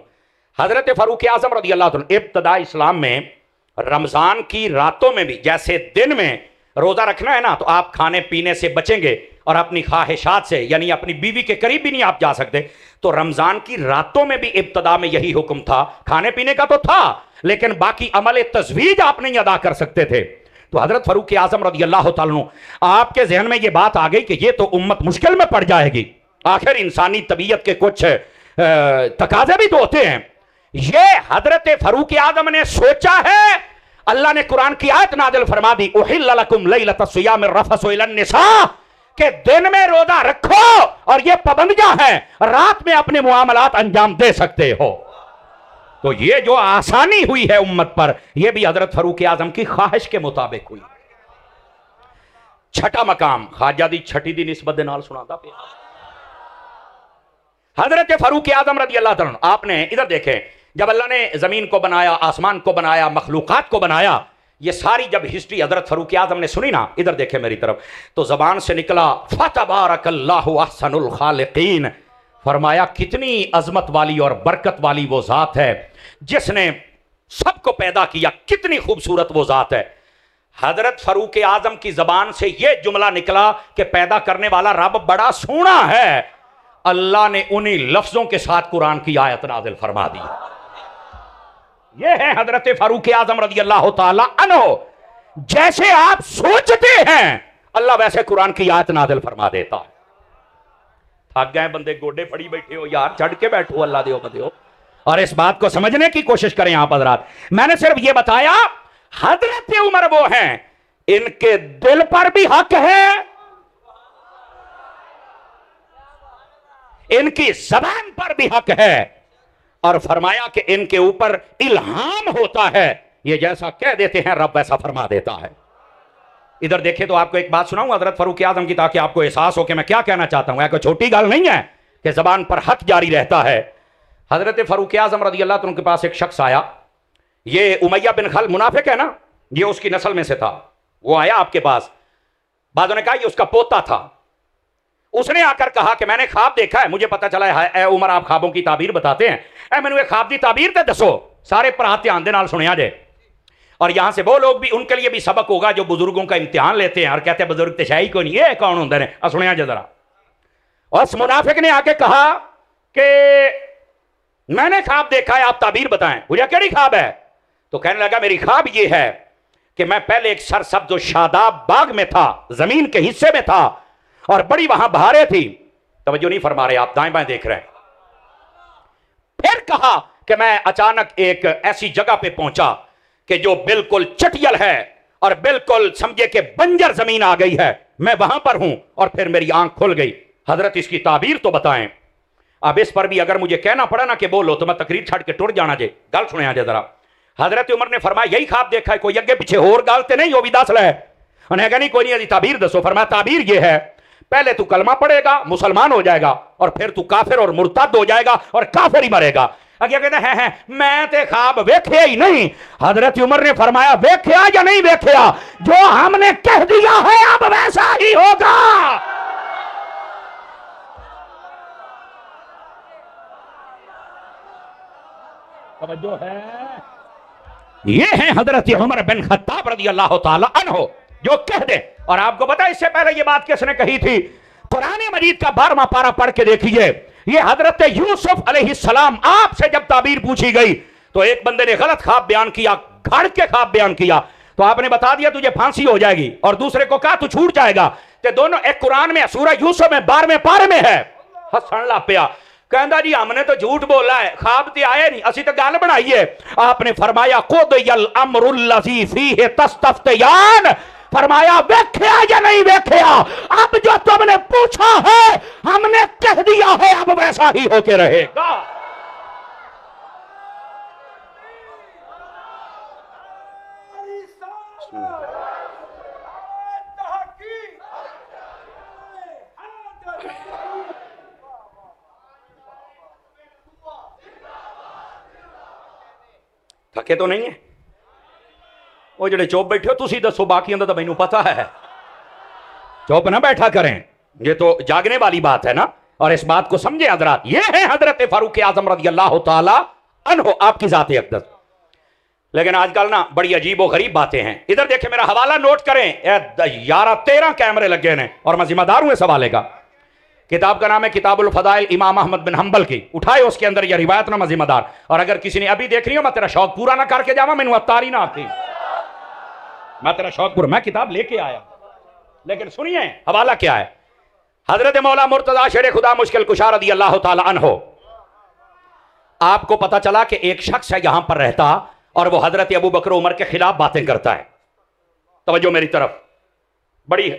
حضرت فاروق اعظم رضی اللہ عنہ ابتدا اسلام میں رمضان کی راتوں میں بھی جیسے دن میں روزہ رکھنا ہے نا تو آپ کھانے پینے سے بچیں گے اور اپنی خواہشات سے یعنی اپنی بیوی کے قریب بھی نہیں آپ جا سکتے، تو رمضان کی راتوں میں بھی ابتدا میں یہی حکم تھا۔ کھانے پینے کا تو تھا لیکن باقی عمل تزویج آپ نہیں ادا کر سکتے تھے۔ تو حضرت فاروق اعظم رضی اللہ تعالیٰ عنہ آپ کے ذہن میں یہ بات آ گئی کہ یہ تو امت مشکل میں پڑ جائے گی، آخر انسانی طبیعت کے کچھ تقاضے بھی تو ہوتے ہیں۔ یہ حضرت فاروق اعظم نے سوچا ہے، اللہ نے قرآن کی آیت نازل فرما دی، احل لکم لیلۃ الصیام الرفث الی النساء، کہ دن میں روزہ رکھو اور یہ پابندیاں ہیں، رات میں اپنے معاملات انجام دے سکتے ہو۔ تو یہ جو آسانی ہوئی ہے امت پر، یہ بھی حضرت فاروق اعظم کی خواہش کے مطابق ہوئی۔ چھٹا مقام خواجہ دی چھٹی دی نسبت دے نال سناتا پیا حضرت فاروق اعظم رضی اللہ عنہ۔ آپ نے ادھر دیکھیں، جب اللہ نے زمین کو بنایا، آسمان کو بنایا، مخلوقات کو بنایا، یہ ساری جب ہسٹری حضرت فاروق اعظم نے سنی نا، ادھر دیکھیں میری طرف، تو زبان سے نکلا فتبارک اللہ احسن الخالقین۔ فرمایا کتنی عظمت والی اور برکت والی وہ ذات ہے جس نے سب کو پیدا کیا، کتنی خوبصورت وہ ذات ہے۔ حضرت فاروق اعظم کی زبان سے یہ جملہ نکلا کہ پیدا کرنے والا رب بڑا سونا ہے۔ اللہ نے انہی لفظوں کے ساتھ قرآن کی آیت نازل فرما دی. یہ ہے حضرت فاروق اعظم رضی اللہ تعالی عنہ. جیسے آپ سوچتے ہیں اللہ ویسے قرآن کی آیت نازل فرما دیتا ہے. تھک گئے بندے, گوڈے پھڑی بیٹھے ہو یار, چڑھ کے بیٹھو اللہ دیو بندیو, اور اس بات کو سمجھنے کی کوشش کریں آپ حضرات. میں نے صرف یہ بتایا حضرت عمر وہ ہیں ان کے دل پر بھی حق ہے, ان کی زبان پر بھی حق ہے, اور فرمایا کہ ان کے اوپر الہام ہوتا ہے, یہ جیسا کہہ دیتے ہیں رب ویسا فرما دیتا ہے. ادھر دیکھیں تو آپ کو ایک بات سناؤں حضرت فاروق اعظم کی, تاکہ آپ کو احساس ہو کہ میں کیا کہنا چاہتا ہوں. کوئی چھوٹی گل نہیں ہے کہ زبان پر حق جاری رہتا ہے. حضرت فاروق اعظم رضی اللہ عنہ کے پاس ایک شخص آیا, یہ امیہ بن خلف منافق ہے نا, یہ اس کی نسل میں سے تھا. وہ آیا آپ کے پاس, بعضوں نے کہا یہ اس کا پوتا تھا. اس نے آ کر کہا کہ میں نے خواب دیکھا ہے, مجھے پتا چلا ہے اے عمر آپ خوابوں کی تعبیر بتاتے ہیں, اے میں نے خواب دی تعبیر تے دسو. سارے پرہات دھیان دے نال سنیا جائے, اور یہاں سے وہ لوگ بھی, ان کے لیے بھی سبق ہوگا جو بزرگوں کا امتحان لیتے ہیں اور کہتے ہیں بزرگ تشائی کو نہیں, یہ کون ہوندے نے, سنیا جائے ذرا. اور اس منافق نے آ کے کہا کہ میں نے خواب دیکھا ہے, آپ تعبیر بتائیں. مجھے کیڑی خواب ہے؟ تو کہنے لگا میری خواب یہ ہے کہ میں پہلے ایک سرسبز و شاداب باغ میں تھا, زمین کے حصے میں تھا, اور بڑی وہاں بہاریں تھی. توجہ نہیں فرما رہے آپ, دائیں بائیں دیکھ رہے ہیں. پھر کہا کہ میں اچانک ایک ایسی جگہ پہ پہنچا کہ جو بالکل چٹیل ہے اور بالکل سمجھے کہ بنجر زمین آ گئی ہے, میں وہاں پر ہوں, اور پھر میری آنکھ کھل گئی. حضرت اس کی تعبیر تو بتائیں. اب اس پر بھی اگر مجھے کہنا پڑا نا کہ بولو تو میں تقریر چھڑ کے ٹر جانا جے, گل سنیا جے ذرا. حضرت عمر نے فرمایا یہی خواب دیکھا ہے, کوئی اگے پیچھے اور گل تے نہیں, وہ بھی دس لے. انہیں کہا نہیں کوئی نہیں, تعبیر دسو. فرمایا تعبیر یہ ہے, پہلے تو کلمہ پڑھے گا, مسلمان ہو جائے گا, اور پھر تو کافر اور مرتد ہو جائے گا اور کافر ہی مرے گا. اگے کہتے ہیں میں تے خواب ویکھیا ہی نہیں. حضرت عمر نے فرمایا ویکھیا یا نہیں ویکھیا, جو ہم نے کہہ دیا ہے اب ویسا ہی ہوگا. توجہ ہے, یہ ہیں حضرت عمر بن خطاب رضی اللہ تعالی عنہ جو کہہ دے. اور آپ کو پتا اس سے پہلے یہ بات کس نے کہی تھی؟ قرآن مجید کا 12واں پارہ پڑھ کے دیکھیے. یہ حضرت یوسف علیہ السلام, آپ سے جب تعبیر پوچھی گئی تو ایک بندے نے غلط خواب بیان کیا, گھڑ کے خواب بیان کیا, تو آپ نے بتا دیا تجھے پھانسی ہو جائے گی, اور دوسرے کو کہا تو چھوٹ جائے گا. تے دونوں ایک قرآن میں سورہ یوسف میں 12ویں پارے میں ہے. ہسن لا پیا, کہندا جی ہم نے تو جھوٹ بولا ہے, خواب تے آئے نہیں, اسی تو گل بنائی ہے. آپ نے فرمایا قضی الامر الذی فیہ تستفتیان, فرمایا ویکھیا یا نہیں ویکھیا, اب جو تم نے پوچھا ہے ہم نے کہہ دیا ہے اب ویسا ہی ہو کے رہے گا. تھکے تو نہیں ہیں وہ جڑے چوپ بیٹھے ہو, تسی دسو, باقی اندر تو مینوں پتا ہے. چوپ نہ بیٹھا کریں, یہ تو جاگنے والی بات ہے نا, اور اس بات کو سمجھے حضرات. یہ ہے حضرت فاروق اعظم رضی اللہ تعالی عنہ, آپ کی ذات اقدس. لیکن آج کل نا بڑی عجیب و غریب باتیں ہیں. ادھر دیکھیں, میرا حوالہ نوٹ کریں, 11-13 کیمرے لگے ہیں, اور میں ذمہ دار ہوں اس حوالے کا. کتاب کا نام ہے کتاب الفضائل امام احمد بن حنبل کی. اٹھائے اس کے اندر یہ روایت نہ, میں ذمہ دار. اور اگر کسی نے ابھی دیکھ رہی ہو, میں تیرا شوق پورا نہ کر کے جاواں, مینوں اتاری نہ آتی, میں تیرا شوق پورا, میں کتاب لے کے آیا. لیکن سنیے حوالہ کیا ہے. حضرت مولا مرتضی شیر خدا مشکل کشا رضی اللہ تعالی عنہ, آپ کو پتا چلا کہ ایک شخص ہے یہاں پر رہتا, اور وہ حضرت ابو بکر عمر کے خلاف باتیں کرتا ہے. توجہ میری طرف, بڑی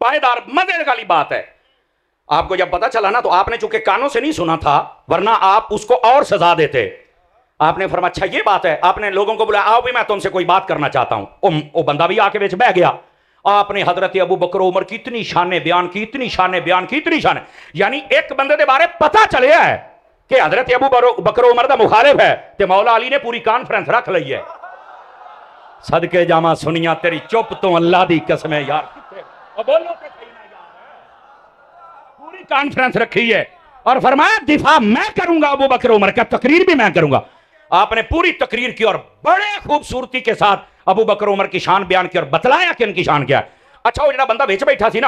پائیدار مزے والی بات ہے. آپ کو جب پتا چلا نا تو آپ نے چونکہ کانوں سے نہیں سنا تھا, ورنہ آپ اس کو اور سزا دیتے. آپ نے فرمایا اچھا یہ بات ہے. آپ نے لوگوں کو بلایا, آؤ بھی میں تم سے کوئی بات کرنا چاہتا ہوں. وہ بندہ بھی آ کے بیچ بیٹھ گیا. آپ نے حضرت ابو بکر عمر کی اتنی شانیں بیان کی, اتنی شانیں بیان کی, اتنی شانیں, یعنی ایک بندے دے بارے پتا چلے ہے کہ حضرت ابو بکر عمر دا مخالف ہے, تے مولا علی نے پوری کانفرنس رکھ لئی ہے. صدقے جاواں سنیاں تیری چپ تو اللہ دی قسم ہے یار, بولو تے صحیح نہ یار, پوری کانفرنس رکھی ہے, اور فرمایا دفاع میں کروں گا ابو بکر عمر کا, تقریر بھی میں کروں گا. آپ نے پوری تقریر کی اور بڑے خوبصورتی کے ساتھ ابو بکر عمر کی شان بیان کی, اور بتلایا کہ ان کی شان کیا ہے. اچھا وہ جڑا بندہ وچ بیٹھا سی نا,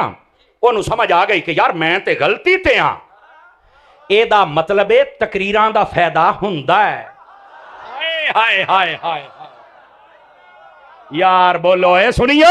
انہوں سمجھ آ گئی کہ یار میں تے غلطی تے ہاں, ਇਹਦਾ ਮਤਲਬ ਹੈ ਤਕਰੀਰਾਂ ਦਾ ਫਾਇਦਾ ਹੁੰਦਾ ਹੈ। ਹਾਏ ਹਾਏ ਹਾਏ ਹਾਏ ਯਾਰ ਬੋਲੋ ਏ ਸੁਣੀਓ।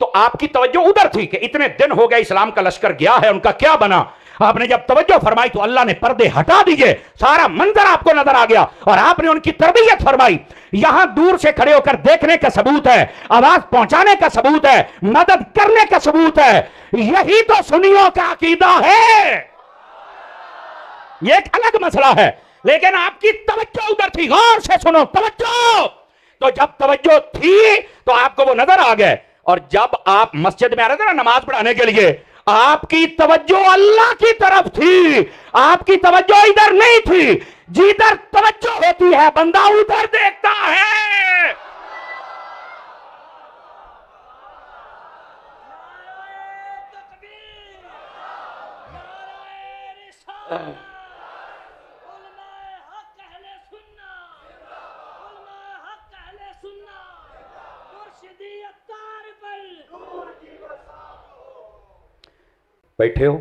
تو آپ کی توجہ ادھر تھی کہ اتنے دن ہو گئے اسلام کا لشکر گیا ہے، ان کا کیا بنا؟ آپ نے جب توجہ فرمائی تو اللہ نے پردے ہٹا دیے، سارا منظر آپ کو نظر آ گیا، اور آپ نے ان کی تربیت فرمائی۔ یہاں دور سے کھڑے ہو کر دیکھنے کا ثبوت ہے، آواز پہنچانے کا ثبوت ہے، مدد کرنے کا ثبوت ہے۔ یہی تو سنیوں کا عقیدہ ہے۔ یہ ایک الگ مسئلہ ہے، لیکن آپ کی توجہ ادھر تھی۔ غور سے سنو، توجہ۔ تو جب توجہ تھی تو آپ کو وہ نظر آ گئے، اور جب آپ مسجد میں آ رہے تھے نا نماز پڑھانے کے لیے، آپ کی توجہ اللہ کی طرف تھی، آپ کی توجہ ادھر نہیں تھی۔ جدھر توجہ ہوتی ہے بندہ ادھر دیکھتا ہے۔ بیٹھے ہو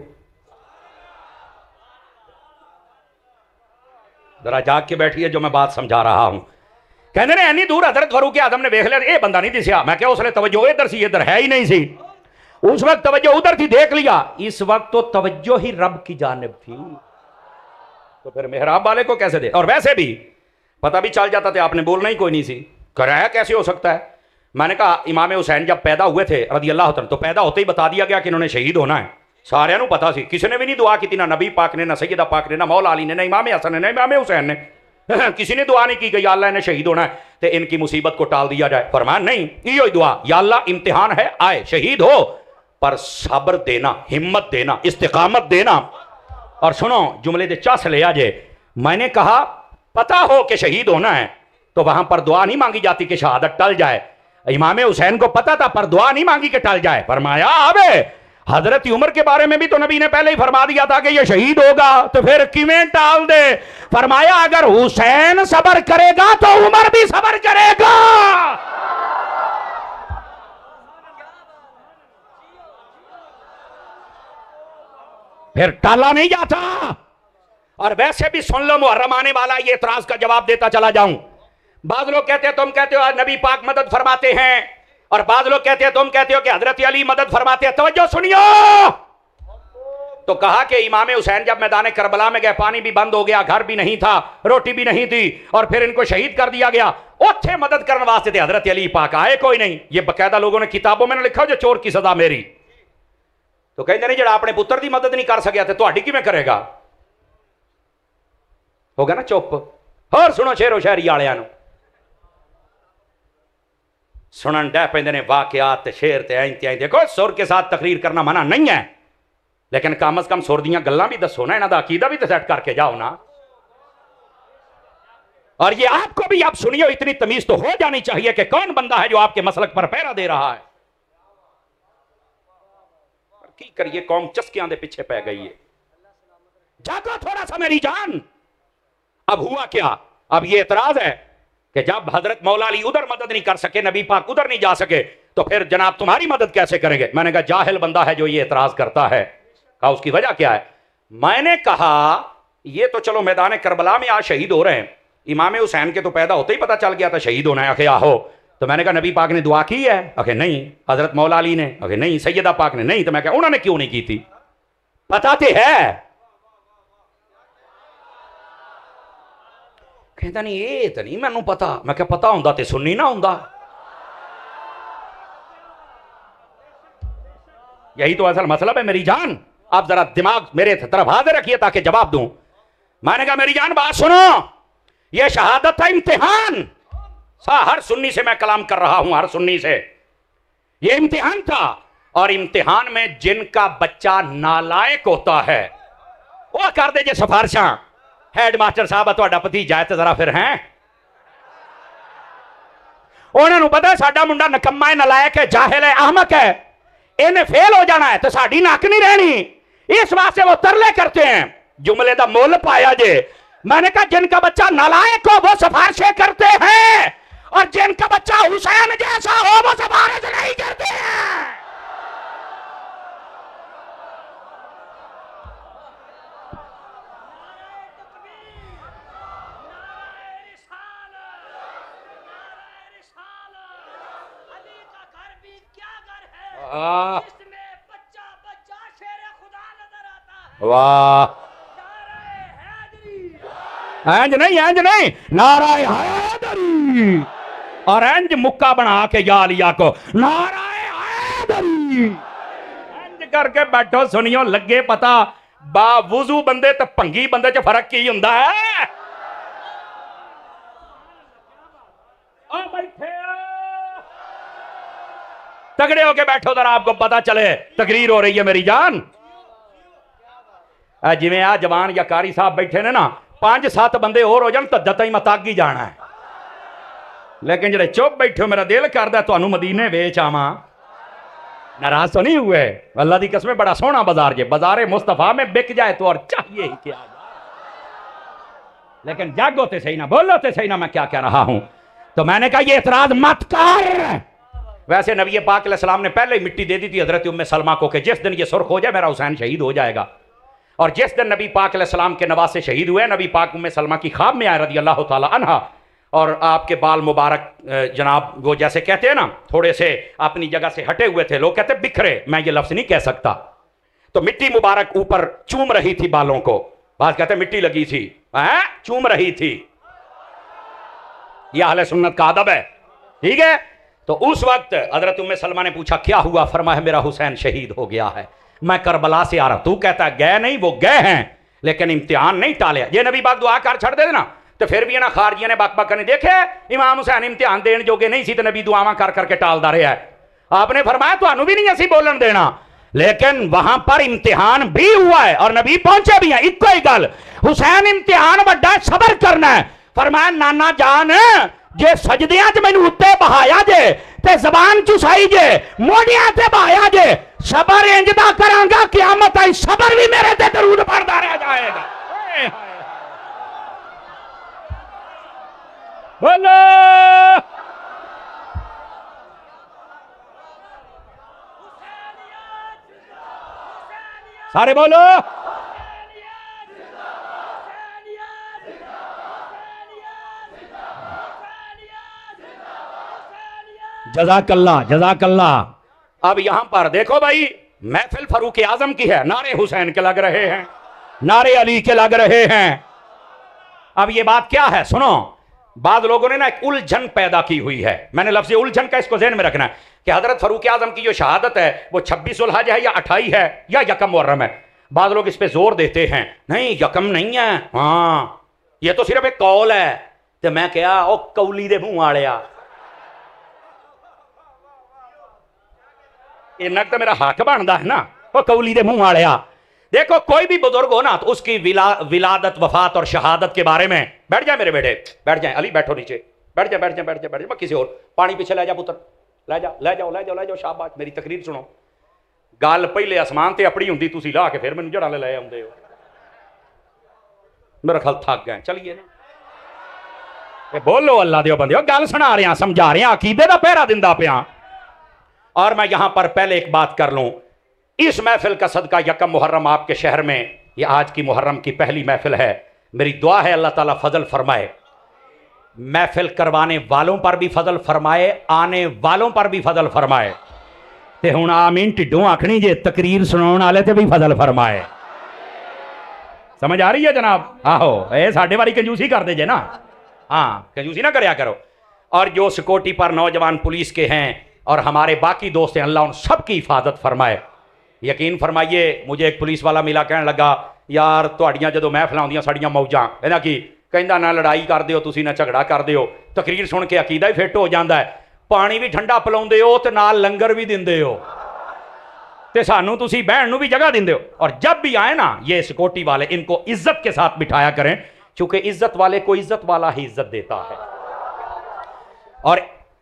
ذرا جاگ کے بیٹھیے، جو میں بات سمجھا رہا ہوں۔ کہنے نے اینی دور حضرت فاروق اعظم نے دیکھ لیا، اے بندہ نہیں دسیا۔ میں کہا اس نے توجہ ادھر سی، ادھر ہے ہی نہیں سی۔ اس وقت توجہ ادھر تھی، دیکھ لیا۔ اس وقت تو توجہ ہی رب کی جانب تھی، تو پھر محراب والے کو کیسے دے؟ اور ویسے بھی پتہ بھی چل جاتا تھا، آپ نے بولنا ہی کوئی نہیں سی۔ کرایا کیسے ہو سکتا ہے؟ میں نے کہا امام حسین جب پیدا ہوئے تھے رضی اللہ عنہ، تو پیدا ہوتے ہی بتا دیا گیا کہ انہوں نے شہید ہونا ہے، سارے نو پتا سی۔ کسی نے بھی نہیں دعا کی تھی، نہ نبی پاک نے، نہ سیدہ پاک نے، نہ مولا علی نے، نہ امام حسن نے، نہ امام حسین نے۔ کسی نے دعا نہیں کی کہ یا اللہ انہیں شہید ہونا ہے تو ان کی مصیبت کو ٹال دیا جائے۔ فرمایا نہیں، یہ دعا، یا اللہ امتحان ہے، آئے شہید ہو پر صبر دینا، ہمت دینا، استقامت دینا۔ اور سنو جملے دے چاس لے آجے، میں نے کہا پتا ہو کہ شہید ہونا ہے تو وہاں پر دعا نہیں مانگی جاتی کہ شہادت ٹل جائے۔ امام حسین کو پتا تھا پر دعا نہیں مانگی کہ ٹل جائے۔ فرمایا آبے حضرت عمر کے بارے میں بھی تو نبی نے پہلے ہی فرما دیا تھا کہ یہ شہید ہوگا، تو پھر کیویں ٹال دے؟ فرمایا اگر حسین صبر کرے گا تو عمر بھی صبر کرے گا۔ پھر ٹالا نہیں جاتا۔ اور ویسے بھی سن لو، محرم آنے والا، یہ اعتراض کا جواب دیتا چلا جاؤں۔ بعض لوگ کہتے ہیں تم کہتے ہو نبی پاک مدد فرماتے ہیں، اور بعض لوگ کہتے ہیں تم کہتے ہو کہ حضرت علی مدد فرماتے ہیں۔ توجہ سنیو، تو کہا کہ امام حسین جب میدان کربلا میں گئے، پانی بھی بند ہو گیا، گھر بھی نہیں تھا، روٹی بھی نہیں تھی، اور پھر ان کو شہید کر دیا گیا۔ اوتھے مدد کرنے واسطے تھے، حضرت علی پاک آئے کوئی نہیں۔ یہ باقاعدہ لوگوں نے کتابوں میں نے لکھا جو چور کی سزا میری۔ تو کہتے نہیں جڑا اپنے پتر دی مدد نہیں کر سکیا تے تہاڈی کیویں کرے گا؟ ہوگا نا چپ۔ اور سنو شعر و شاعری والےاں نو سنن ڈہ پیندے نے واقعات تے شعر تے اینتیاں۔ دیکھو سر کے ساتھ تقریر کرنا منع نہیں ہے، لیکن کم از کم سر دیاں گلاں بھی دسو نا، انہاں دا عقیدہ بھی تے سیٹ کر کے جاؤ نا۔ اور یہ آپ کو بھی آپ سنیو، اتنی تمیز تو ہو جانی چاہیے کہ کون بندہ ہے جو آپ کے مسلک پر پہرا دے رہا ہے۔ کی کریے قوم چسکیاں دے پیچھے پہ گئی ہے۔ جاگو تھوڑا سا میری جان۔ اب ہوا کیا؟ اب یہ اعتراض ہے کہ جب حضرت مولا علی ادھر مدد نہیں کر سکے، نبی پاک ادھر نہیں جا سکے، تو پھر جناب تمہاری مدد کیسے کریں گے؟ میں نے کہا جاہل بندہ ہے جو یہ اعتراض کرتا ہے۔ کہا اس کی وجہ کیا ہے؟ میں نے کہا یہ تو چلو میدان کربلا میں آج شہید ہو رہے ہیں، امام حسین کے تو پیدا ہوتے ہی پتا چل گیا تھا شہید ہونا ہے۔ آخر آہو، تو میں نے کہا نبی پاک نے دعا کی ہے؟ آخر نہیں۔ حضرت مولا علی نے؟ آخر نہیں۔ سیدہ پاک نے؟ نہیں۔ تو میں کہا انہوں نے کیوں نہیں کی تھی؟ پتا تے ہے۔ کہتا نہیں یہ تو نہیں مینوں پتا۔ میں کہا پتا ہوندا تے سنی نہ ہوندا۔ یہی تو اصل مطلب ہے میری جان۔ آپ ذرا دماغ میرے طرف حاضر رکھیے تاکہ جواب دوں۔ میں نے کہا میری جان بات سنو، یہ شہادت تھا امتحان۔ ہر سنی سے میں کلام کر رہا ہوں، ہر سنی سے۔ یہ امتحان تھا، اور امتحان میں جن کا بچہ نالائق ہوتا ہے وہ کر دے جے سفارشاں۔ ہیڈ ماسٹر صاحب تہاڈا بھتیجا ہے تے ذرا پھر ہیں انہاں نوں پتہ ہے ساڈا منڈا نکما ہے، نالائق ہے، جاہل ہے، احمق ہے، انہیں فیل ہو جانا ہے تو ساڈی ناک نہیں رہنی، اس واسطے وہ ترلے کرتے ہیں۔ جملے دا مول پایا جے۔ میں نے کہا جن کا بچہ نالائق ہو وہ سفارشیں کرتے ہیں، اور جن کا بچہ حسین جیسا ہو وہ سفارش نہیں کرتے ہیں۔ واہ اینج نہیں نعرہ حیدری، اور اینج مکہ بنا کے یا لیا کو نعرہ حیدری اینج کر کے بیٹھو سنیو لگے پتا با وضو بندے تے پنگی بندے چ فرق کی ہوندا ہے. او بیٹھے تگڑے ہو کے بیٹھو ذرا آپ کو پتا چلے تقریر ہو رہی ہے میری جان. جی میں آ جوان یا کاری صاحب بیٹھے نے نا 5-7 بندے اور ہو جان تو دتا ہی متاگ ہی جانا ہے، لیکن جڑے چپ بیٹھے ہو میرا دل کردا ہے تانوں مدینے ویچ آواں. ناراض تو نہیں ہوئے؟ اللہ دی قسم بڑا سونا بازار جے، بازار مصطفیٰ میں بک جائے تو اور چاہیے ہی کیا جائے. لیکن جاگو تے صحیح نہ بولو تے صحیح نہ میں کیا کہہ رہا ہوں. تو میں نے کہا یہ اعتراض مت کر. ویسے نبی پاک علیہ السلام نے پہلے ہی مٹی دے دی تھی حضرت ام سلمہ کو کہ جس دن یہ سرخ ہو جائے میرا حسین شہید ہو جائے گا. اور جس دن نبی پاک علیہ السلام کے نواسے شہید ہوئے، نبی پاک ام سلمہ کی خواب میں آئے رضی اللہ تعالی عنہ، اور آپ کے بال مبارک جناب وہ جیسے کہتے ہیں نا تھوڑے سے اپنی جگہ سے ہٹے ہوئے تھے، لوگ کہتے ہیں بکھرے، میں یہ لفظ نہیں کہہ سکتا. تو مٹی مبارک اوپر چوم رہی تھی بالوں کو، بعض کہتے ہیں مٹی لگی تھی، چوم رہی تھی. یہ اہل سنت کا ادب ہے، ٹھیک ہے. تو اس وقت حضرت ام سلمہ نے پوچھا کیا ہوا؟ فرمایا میرا حسین شہید ہو گیا ہے، میں کربلا سے آ رہا. تو کہتا ہے گئے نہیں، وہ گئے ہیں لیکن امتحان نہیں ٹالیا. یہ نبی پاک دعا کر چھڑ دے دینا تو پھر بھی نا خارجیاں نے بک بک کرنے دیکھے امام حسین امتحان دین جوگے نہیں سی تو نبی دعاواں کر کر کے ٹال دا رہا ہے. آپ نے فرمایا تو انو بھی نہیں اسی بولن دینا، لیکن وہاں پر امتحان بھی ہوا ہے اور نبی پہنچے بھی ہیں. ایک کوئی گل حسین امتحان بڑا صبر کرنا ہے. فرمایا نانا جان جے سجدیاں تے مینوں اُتے بہایا جے تے زبان چسائی جے موڑیاں تے بہایا جے صبر انج دا کراں گا قیامت آئی صبر بھی میرے تے درود پڑھدا رہ جائے گا. بولو سارے بولو جزاک اللہ جزاک اللہ. اب یہاں پر دیکھو بھائی محفل فاروق اعظم کی ہے، نعرے حسین کے لگ رہے ہیں، نعرے علی کے لگ رہے ہیں. اب یہ بات کیا ہے سنو، بعض لوگوں نے نا ایک الجھن پیدا کی ہوئی ہے. میں نے لفظ الجھن کا اس کو ذہن میں رکھنا ہے کہ حضرت فاروق اعظم کی جو شہادت ہے وہ 26 ذوالحج ہے یا 28 ہے یا یکم محرم ہے. بعض لوگ اس پہ زور دیتے ہیں نہیں یکم نہیں ہے، ہاں یہ تو صرف ایک قول ہے. تو میں کہا او قولی دے منہ والیا، یہ نک تو میرا حق بنتا ہے نا، وہ قولی دے منہ والیا. دیکھو کوئی بھی بزرگ ہو نا تو اس کی ولادت وفات اور شہادت کے بارے میں بیٹھ جائیں میرے بیٹے، بیٹھ جائیں علی، بیٹھو نیچے، بیٹھ جائیں بیٹھ جائیں بیٹھ جائیں بیٹھ جائیں. کسی اور پانی پیچھے لے جا پتر، لے جاؤ لے جاؤ لے جاؤ لے جاؤ. شاباش میری تقریر سنو. گل پہلے آسمان تے اپنی ہوندی تسی لا کے پھر مینوں جڑاں لے آوندے ہو. میرا خیال تھک گئے، چلیے نا بولو اللہ دیو بندیو، گل سنا رہے ہیں سمجھا رہے ہیں عقیدے دا پہرا دیندا پیاں. اور میں یہاں پر پہلے ایک بات کر لوں، اس محفل کا صدقہ یکم محرم آپ کے شہر میں یہ آج کی محرم کی پہلی محفل ہے. میری دعا ہے اللہ تعالیٰ فضل فرمائے، محفل کروانے والوں پر بھی فضل فرمائے، آنے والوں پر بھی فضل فرمائے. تے ہن آمین ٹڈوں آکھنی جے تقریر سناون والے تے بھی فضل فرمائے. سمجھ آ رہی ہے جناب؟ آہو اے ساڈے والی کنجوسی کر دے جے نا، ہاں کنجوسی نہ کریا کرو. اور جو سیکورٹی پر نوجوان پولیس کے ہیں اور ہمارے باقی دوست ہیں اللہ ان سب کی حفاظت فرمائے. یقین فرمائیے مجھے ایک پولیس والا ملا کہنے لگا یار تہاڈیاں جدوں محفلاں ہوندیاں ساڈیاں موجاں کہندا کی کہندا نہ لڑائی کر دیو تسی نہ جھگڑا کر دیو، تقریر سن کے عقیدہ ہی فٹ ہو جاندا ہے، پانی بھی ٹھنڈا پلاوندے ہو تے نال لنگر بھی دیندے ہو تے سانوں تسی بہن نوں بھی جگہ دیندے ہو. اور جب بھی آئے نا یہ سیکورٹی والے ان کو عزت کے ساتھ بٹھایا کریں چونکہ عزت والے کو عزت والا ہی عزت دیتا ہے. اور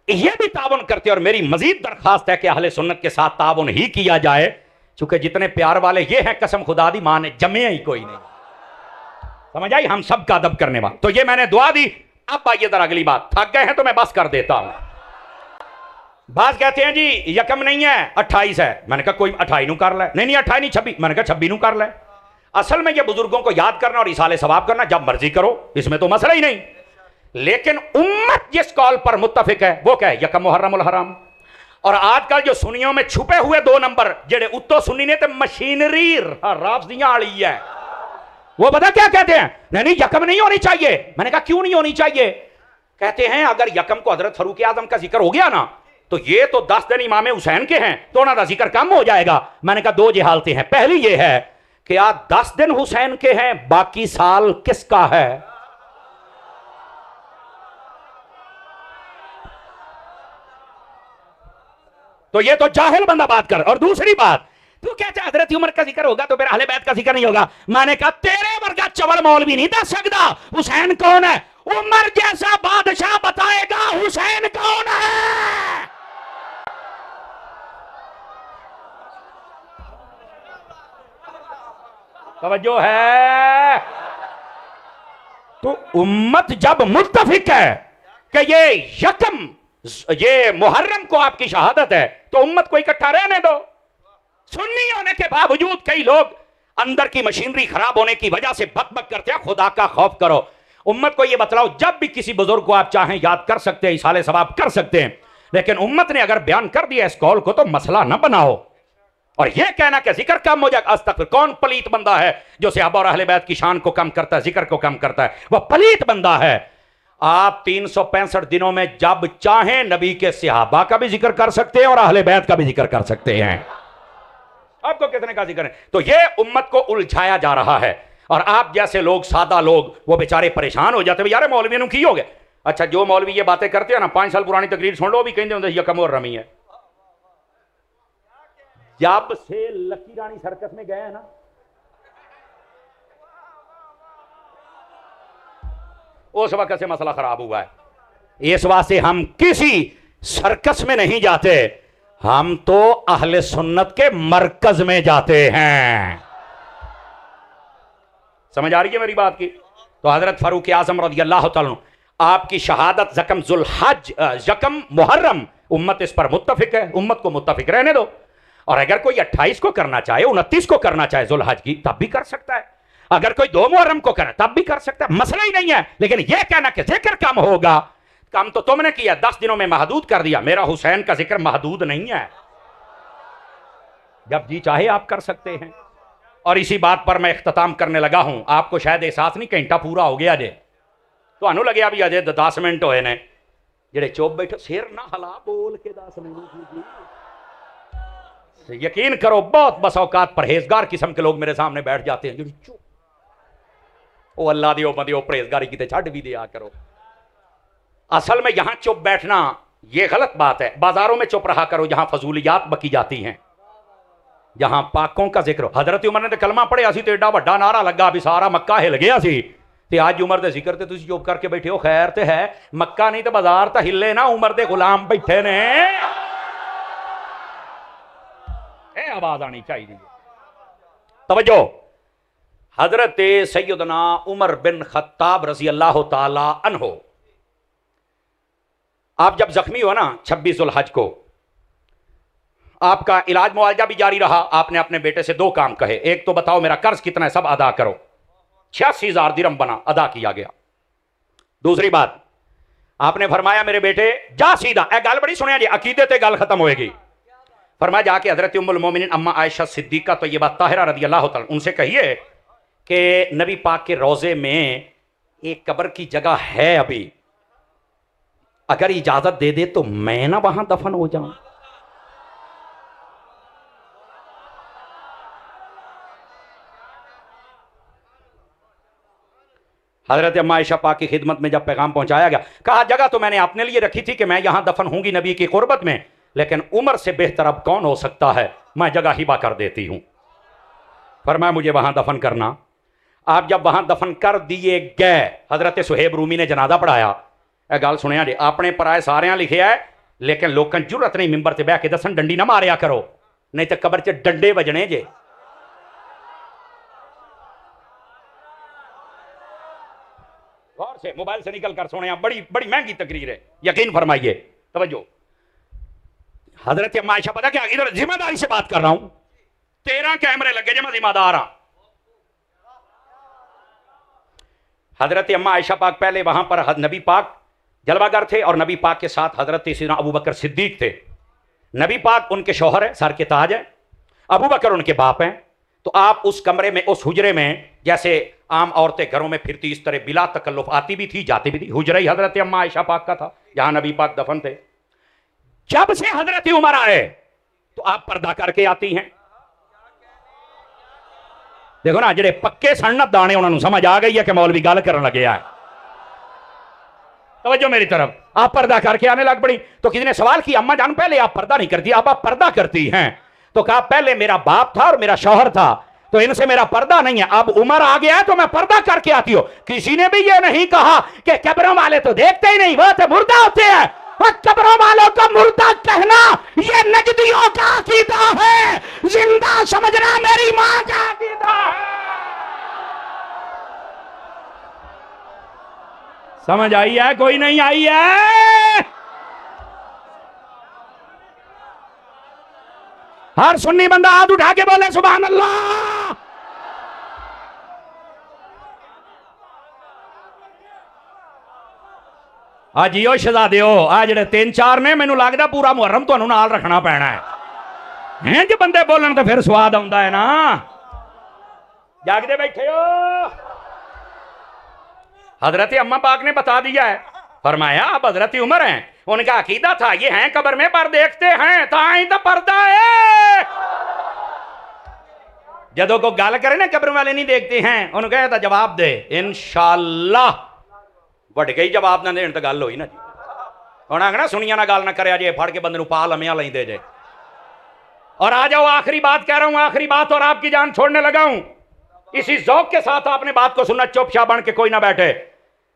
یہ بھی تعاون کرتے اور میری مزید درخواست ہے کہ اہل سنت کے ساتھ تعاون ہی کیا جائے چونکہ جتنے پیار والے یہ ہیں قسم خدا دی ماں نے جمے ہی کوئی نہیں. سمجھ آئی؟ ہم سب کا ادب کرنے والا. تو یہ میں نے دعا دی. اب آئیے ذرا اگلی بات، تھک گئے ہیں تو میں بس کر دیتا ہوں. بعض کہتے ہیں جی یکم نہیں ہے 28 ہے، میں نے کہا کوئی 28 نو کر لے. نہیں 28 نہیں 26، میں نے کہا 26 نو کر لے. اصل میں یہ بزرگوں کو یاد کرنا اور ایصال ثواب کرنا جب مرضی کرو، اس میں تو مسئلہ ہی نہیں. لیکن امت جس قول پر متفق ہے وہ کیا ہے؟ یکم محرم الحرام. اور آج کل جو سنیوں میں چھپے ہوئے 2 نمبر جڑے اتو سنی نے تے مشینری رافضیاں والی ہے، وہ پتہ کیا کہتے ہیں؟ نہیں یکم نہیں ہونی چاہیے۔ میں نے کہا کیوں نہیں ہونی چاہیے؟ کہتے ہیں اگر یکم کو حضرت فاروق اعظم کا ذکر ہو گیا نا تو یہ تو 10 دن امام حسین کے ہیں تو انہوں کا ذکر کم ہو جائے گا۔ میں نے کہا 2 جہالتیں ہیں، پہلی یہ ہے کہ آج 10 دن حسین کے ہیں، باقی سال کس کا ہے؟ تو یہ تو جاہل بندہ بات کر۔ اور دوسری بات، تو کہتے ہیں حضرت عمر کا ذکر ہوگا تو پھر اہل بیت کا ذکر نہیں ہوگا۔ میں نے کہا تیرے ورگا چول مولوی نہیں دس سکتا حسین کون ہے، عمر جیسا بادشاہ بتائے گا حسین کون ہے۔ توجہ ہے؟ تو امت جب متفق ہے کہ یہ محرم کو آپ کی شہادت ہے تو امت کو اکٹھا رہنے دو۔ سنی ہونے کے باوجود کئی لوگ اندر کی مشینری خراب ہونے کی وجہ سے بک بک کرتے ہیں، خدا کا خوف کرو۔ امت کو یہ بتلاؤ جب بھی کسی بزرگ کو آپ چاہیں یاد کر سکتے ہیں، اصالہ ثواب کر سکتے ہیں، لیکن امت نے اگر بیان کر دیا اس قول کو تو مسئلہ نہ بناؤ۔ اور یہ کہنا کہ ذکر کم ہو جائے، استغفر، کون پلیت بندہ ہے جو صحابہ اور اہل بیت کی شان کو کم کرتا ہے، ذکر کو کم کرتا ہے؟ وہ پلیت بندہ ہے۔ آپ 365 دنوں میں جب چاہیں نبی کے صحابہ کا بھی ذکر کر سکتے ہیں اور اہل بیت کا بھی ذکر کر سکتے ہیں۔ آپ کو کتنے کا ذکر ہے؟ تو یہ امت کو الجھایا جا رہا ہے، اور آپ جیسے لوگ، سادہ لوگ، وہ بیچارے پریشان ہو جاتے ہیں، یار مولوی نے کی ہو گئے۔ اچھا جو مولوی یہ باتیں کرتے ہیں نا، 5 سال پرانی تقریر سن لو، بھی کہیں دے یکم اور رمی ہے۔ جب سے لکی رانی سرکس میں گئے ہیں نا، اس وقت سے مسئلہ خراب ہوا ہے۔ اس واسطے ہم کسی سرکس میں نہیں جاتے، ہم تو اہل سنت کے مرکز میں جاتے ہیں۔ سمجھ آ رہی ہے میری بات کی؟ تو حضرت فاروق اعظم رضی اللہ تعالیٰ عنہ، آپ کی شہادت یکم ذوالحج، یکم محرم، امت اس پر متفق ہے، امت کو متفق رہنے دو۔ اور اگر کوئی 28 کو کرنا چاہے، 29 کو کرنا چاہے ذوالحج کی، تب بھی کر سکتا ہے۔ اگر کوئی 2 محرم کو کرے تب بھی کر سکتا ہے، مسئلہ ہی نہیں ہے۔ لیکن یہ کہنا کہ ذکر کم ہوگا، کم تو تم نے کیا، 10 دنوں میں محدود کر دیا۔ میرا حسین کا ذکر محدود نہیں ہے، جب جی چاہے آپ کر سکتے ہیں۔ اور اسی بات پر میں اختتام کرنے لگا ہوں۔ آپ کو شاید احساس نہیں، گھنٹہ پورا ہو گیا جے، تو انہوں لگے ابھی اجے 10 منٹ ہوئے نے، جڑے چوپ بیٹھے سیر نہ ہلا بول کے 10 منٹ۔ یقین کرو بہت بس اوقات پرہیزگار قسم کے لوگ میرے سامنے بیٹھ جاتے ہیں، جو چوپ، او اللہ دیو بندیو پرہیزگاری کی تے چھڈ بھی دیا کرو۔ اصل میں یہاں چپ بیٹھنا یہ غلط بات ہے، بازاروں میں چپ رہا کرو جہاں فضولیات بکی جاتی ہیں، جہاں پاکوں کا ذکر ہو۔ حضرت عمر نے تے کلمہ پڑھیا سی تے ایڈا بڑا نعرہ لگا بھی سارا مکہ ہل گیا سی، تے آج عمر دے ذکر تے تسی چپ کر کے بیٹھے ہو۔ خیر تے ہے، مکہ نہیں تے بازار تے ہلے نا، عمر دے غلام بیٹھے نے، اے آواز آنی چاہیے۔ توجہ، حضرت سیدنا عمر بن خطاب رضی اللہ تعالی عنہ، آپ جب زخمی ہو نا 26 ذوالحج کو، آپ کا علاج معالجہ بھی جاری رہا۔ آپ نے اپنے بیٹے سے 2 کام کہے، ایک تو بتاؤ میرا قرض کتنا ہے، سب ادا کرو۔ 86,000 درہم بنا، ادا کیا گیا۔ دوسری بات آپ نے فرمایا میرے بیٹے جا سیدھا، اے گل بڑی سنیا جی، عقیدے تے گل ختم ہوئے گی۔ فرمایا جا کے حضرت ام المومنین اما عائشہ صدیقہ طیبہ طاہرہ رضی اللہ تعالی ان سے کہیے کہ نبی پاک کے روضے میں ایک قبر کی جگہ ہے ابھی، اگر اجازت دے دے تو میں نہ وہاں دفن ہو جاؤں۔ حضرت اما عائشہ پاک کی خدمت میں جب پیغام پہنچایا گیا، کہا جگہ تو میں نے اپنے لیے رکھی تھی کہ میں یہاں دفن ہوں گی نبی کی قربت میں، لیکن عمر سے بہتر اب کون ہو سکتا ہے، میں جگہ ہبہ کر دیتی ہوں۔ فرمایا مجھے وہاں دفن کرنا۔ آپ جب وہاں دفن کر دیے گئے، حضرت سہیب رومی نے جنازہ پڑھایا۔ اے گل سنیا جی، اپنے پرائے ساریاں لکھیا ہے، لیکن لوکاں جرت نہیں ممبر تے بیٹھ کے دسن ڈنڈی نہ ماریا کرو، نہیں تے قبر چ ڈنڈے وجنے جے۔ غور سے موبائل سے نکل کر سونے، بڑی بڑی مہنگی تقریر ہے، یقین فرمائیے۔ توجہ، حضرت اما عائشہ پتہ کیا، ادھر ذمہ داری سے بات کر رہا ہوں، 13 کیمرے لگے جے، میں ذمہ دار ہاں۔ حضرت اما عائشہ پاک پہلے وہاں پر نبی پاک جلوہ گر تھے، اور نبی پاک کے ساتھ حضرت سیدنا ابو بکر صدیق تھے۔ نبی پاک ان کے شوہر ہیں، سر کے تاج ہیں، ابو بکر ان کے باپ ہیں، تو آپ اس کمرے میں، اس حجرے میں، جیسے عام عورتیں گھروں میں پھرتی اس طرح بلا تکلف آتی بھی تھی جاتی بھی تھی، حجرہ ہی حضرت اما عائشہ پاک کا تھا جہاں نبی پاک دفن تھے۔ جب سے حضرت عمر آئے تو آپ پردہ کر کے آتی ہیں۔ دیکھو نا جڑے پکے سنت دانے انہوں نے سمجھ آ گئی ہے کہ مولوی گل کرنے لگے ہے، توجہ میری طرف، آپ پردہ کر کے آنے لگ پڑی۔ تو کسی نے سوال کیا اما جان پہلے آپ پردہ نہیں کرتی، اب آپ پردہ کرتی ہیں؟ تو کہا پہلے میرا باپ تھا اور میرا شوہر تھا تو ان سے میرا پردہ نہیں ہے، اب عمر آ گیا ہے تو میں پردہ کر کے آتی ہوں۔ کسی نے بھی یہ نہیں کہا کہ قبروں والے تو دیکھتے ہی نہیں، وہ تو مردہ ہوتے ہیں، اور قبروں والوں کو مردہ کہنا یہ نجدیوں کا عقیدہ ہے، زندہ سمجھنا میری ماں کا عقیدہ ہے۔ سمجھ آئی ہے کوئی نہیں آئی ہے؟ ہر سنی بندہ ہاتھ اٹھا کے بولے سبحان اللہ۔ آج یہ شہزادے ہو، آج جڑے 3-4 نے مینوں لگدا پورا محرم تانوں نال رکھنا پینا ہے، ہیں جو بندے بولن تے پھر سواد آوندا ہے نا۔ جاگدے بیٹھے ہو؟ حضرت اما پاک نے بتا دیا ہے، فرمایا اب حضرت عمر ہیں، ان کا عقیدہ تھا یہ ہیں قبر میں پر دیکھتے ہیں تائیں تو پردہ ہے۔ جدوں کو گال کرے نا قبر والے نہیں دیکھتے ہیں، انہوں کہا تھا جواب دے انشاءاللہ، وڈ گئی جواب نہ دین تو گل ہوئی نا جی۔ انہوں نے کہا سنیا نہ گال نہ کرے جے، پھڑ کے بندے نو پا لمیاں لیں دے جے۔ اور آ جاؤ آخری بات کہہ رہا ہوں، آخری بات، اور آپ کی جان چھوڑنے لگا ہوں۔ اسی ذوق کے ساتھ آپ نے بات کو سننا، چپ شاہ بن کے کوئی نہ بیٹھے۔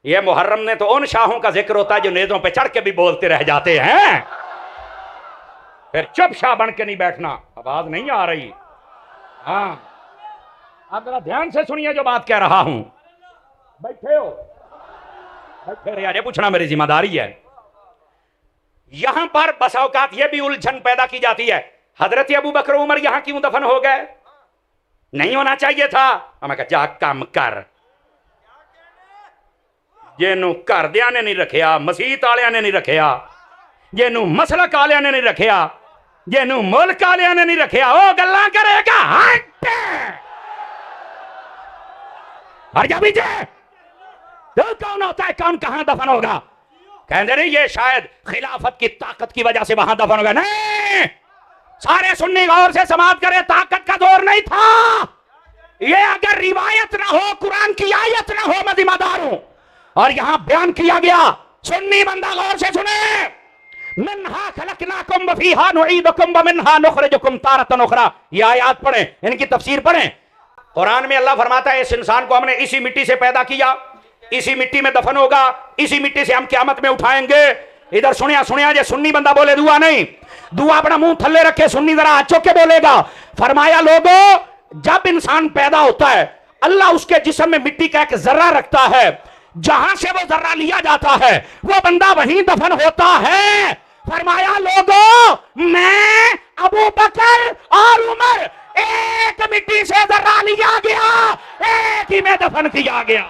یہ محرم نے تو ان شاہوں کا ذکر ہوتا ہے جو نیزوں پہ چڑھ کے بھی بولتے رہ جاتے ہیں، پھر چپ شاہ بن کے نہیں بیٹھنا۔ آواز نہیں آ رہی؟ ہاں آپ ذرا دھیان سے سنیے جو بات کہہ رہا ہوں۔ بیٹھے ہو؟ بیٹھے رہے، یہ پوچھنا میری ذمہ داری ہے۔ یہاں پر بس اوقات یہ بھی الجھن پیدا کی جاتی ہے، حضرت ابو بکر عمر یہاں کیوں دفن ہو گئے؟ نہیں ہونا چاہیے تھا۔ میں کہا جا کم کر، جنوں گھر دیاں نے نہیں رکھیا، مسیت والےاں نے نہیں رکھیا، جنوں مسلک والےاں نے نہیں رکھیا، جنوں ملک والےاں نے نہیں رکھیا، وہ گلاں کرے گا ہٹ ہر جا پیچھے۔ تو کون ہوتا ہے، کون کہاں دفن ہوگا؟ کہندے نہیں یہ شاید خلافت کی طاقت کی وجہ سے وہاں دفن ہوگا، نہیں، سارے سنی غور سے سماعت کرے، طاقت کا دور نہیں تھا یہ۔ اگر روایت نہ ہو، قرآن کی آیت نہ ہو، میں ذمہ دار ہوں۔ اور یہاں بیان کیا گیا، سنی بندہ غور سے سنے، منہا خلقناکم وفیہا نعیدکم ومنہا نخرجکم تارۃ اخری۔ یہ آیات پڑھیں، ان کی تفسیر پڑھیں۔ قرآن میں اللہ فرماتا ہے اس انسان کو ہم نے اسی مٹی سے پیدا کیا، اسی مٹی میں دفن ہوگا، اسی مٹی سے ہم قیامت میں اٹھائیں گے۔ ادھر سنیا جے سنی بندہ بولے دعا نہیں، دعا اپنا منہ تھلے رکھے، سنی ذرا ہاتھ چوک کے بولے گا۔ فرمایا لوگو جب انسان پیدا ہوتا ہے اللہ اس کے جسم میں مٹی کا ایک ذرہ رکھتا ہے، جہاں سے وہ ذرہ لیا جاتا ہے وہ بندہ وہیں دفن ہوتا ہے۔ فرمایا لوگو میں ابو بکر اور عمر ایک مٹی سے ذرہ لیا گیا، ایک ہی میں دفن کیا گیا۔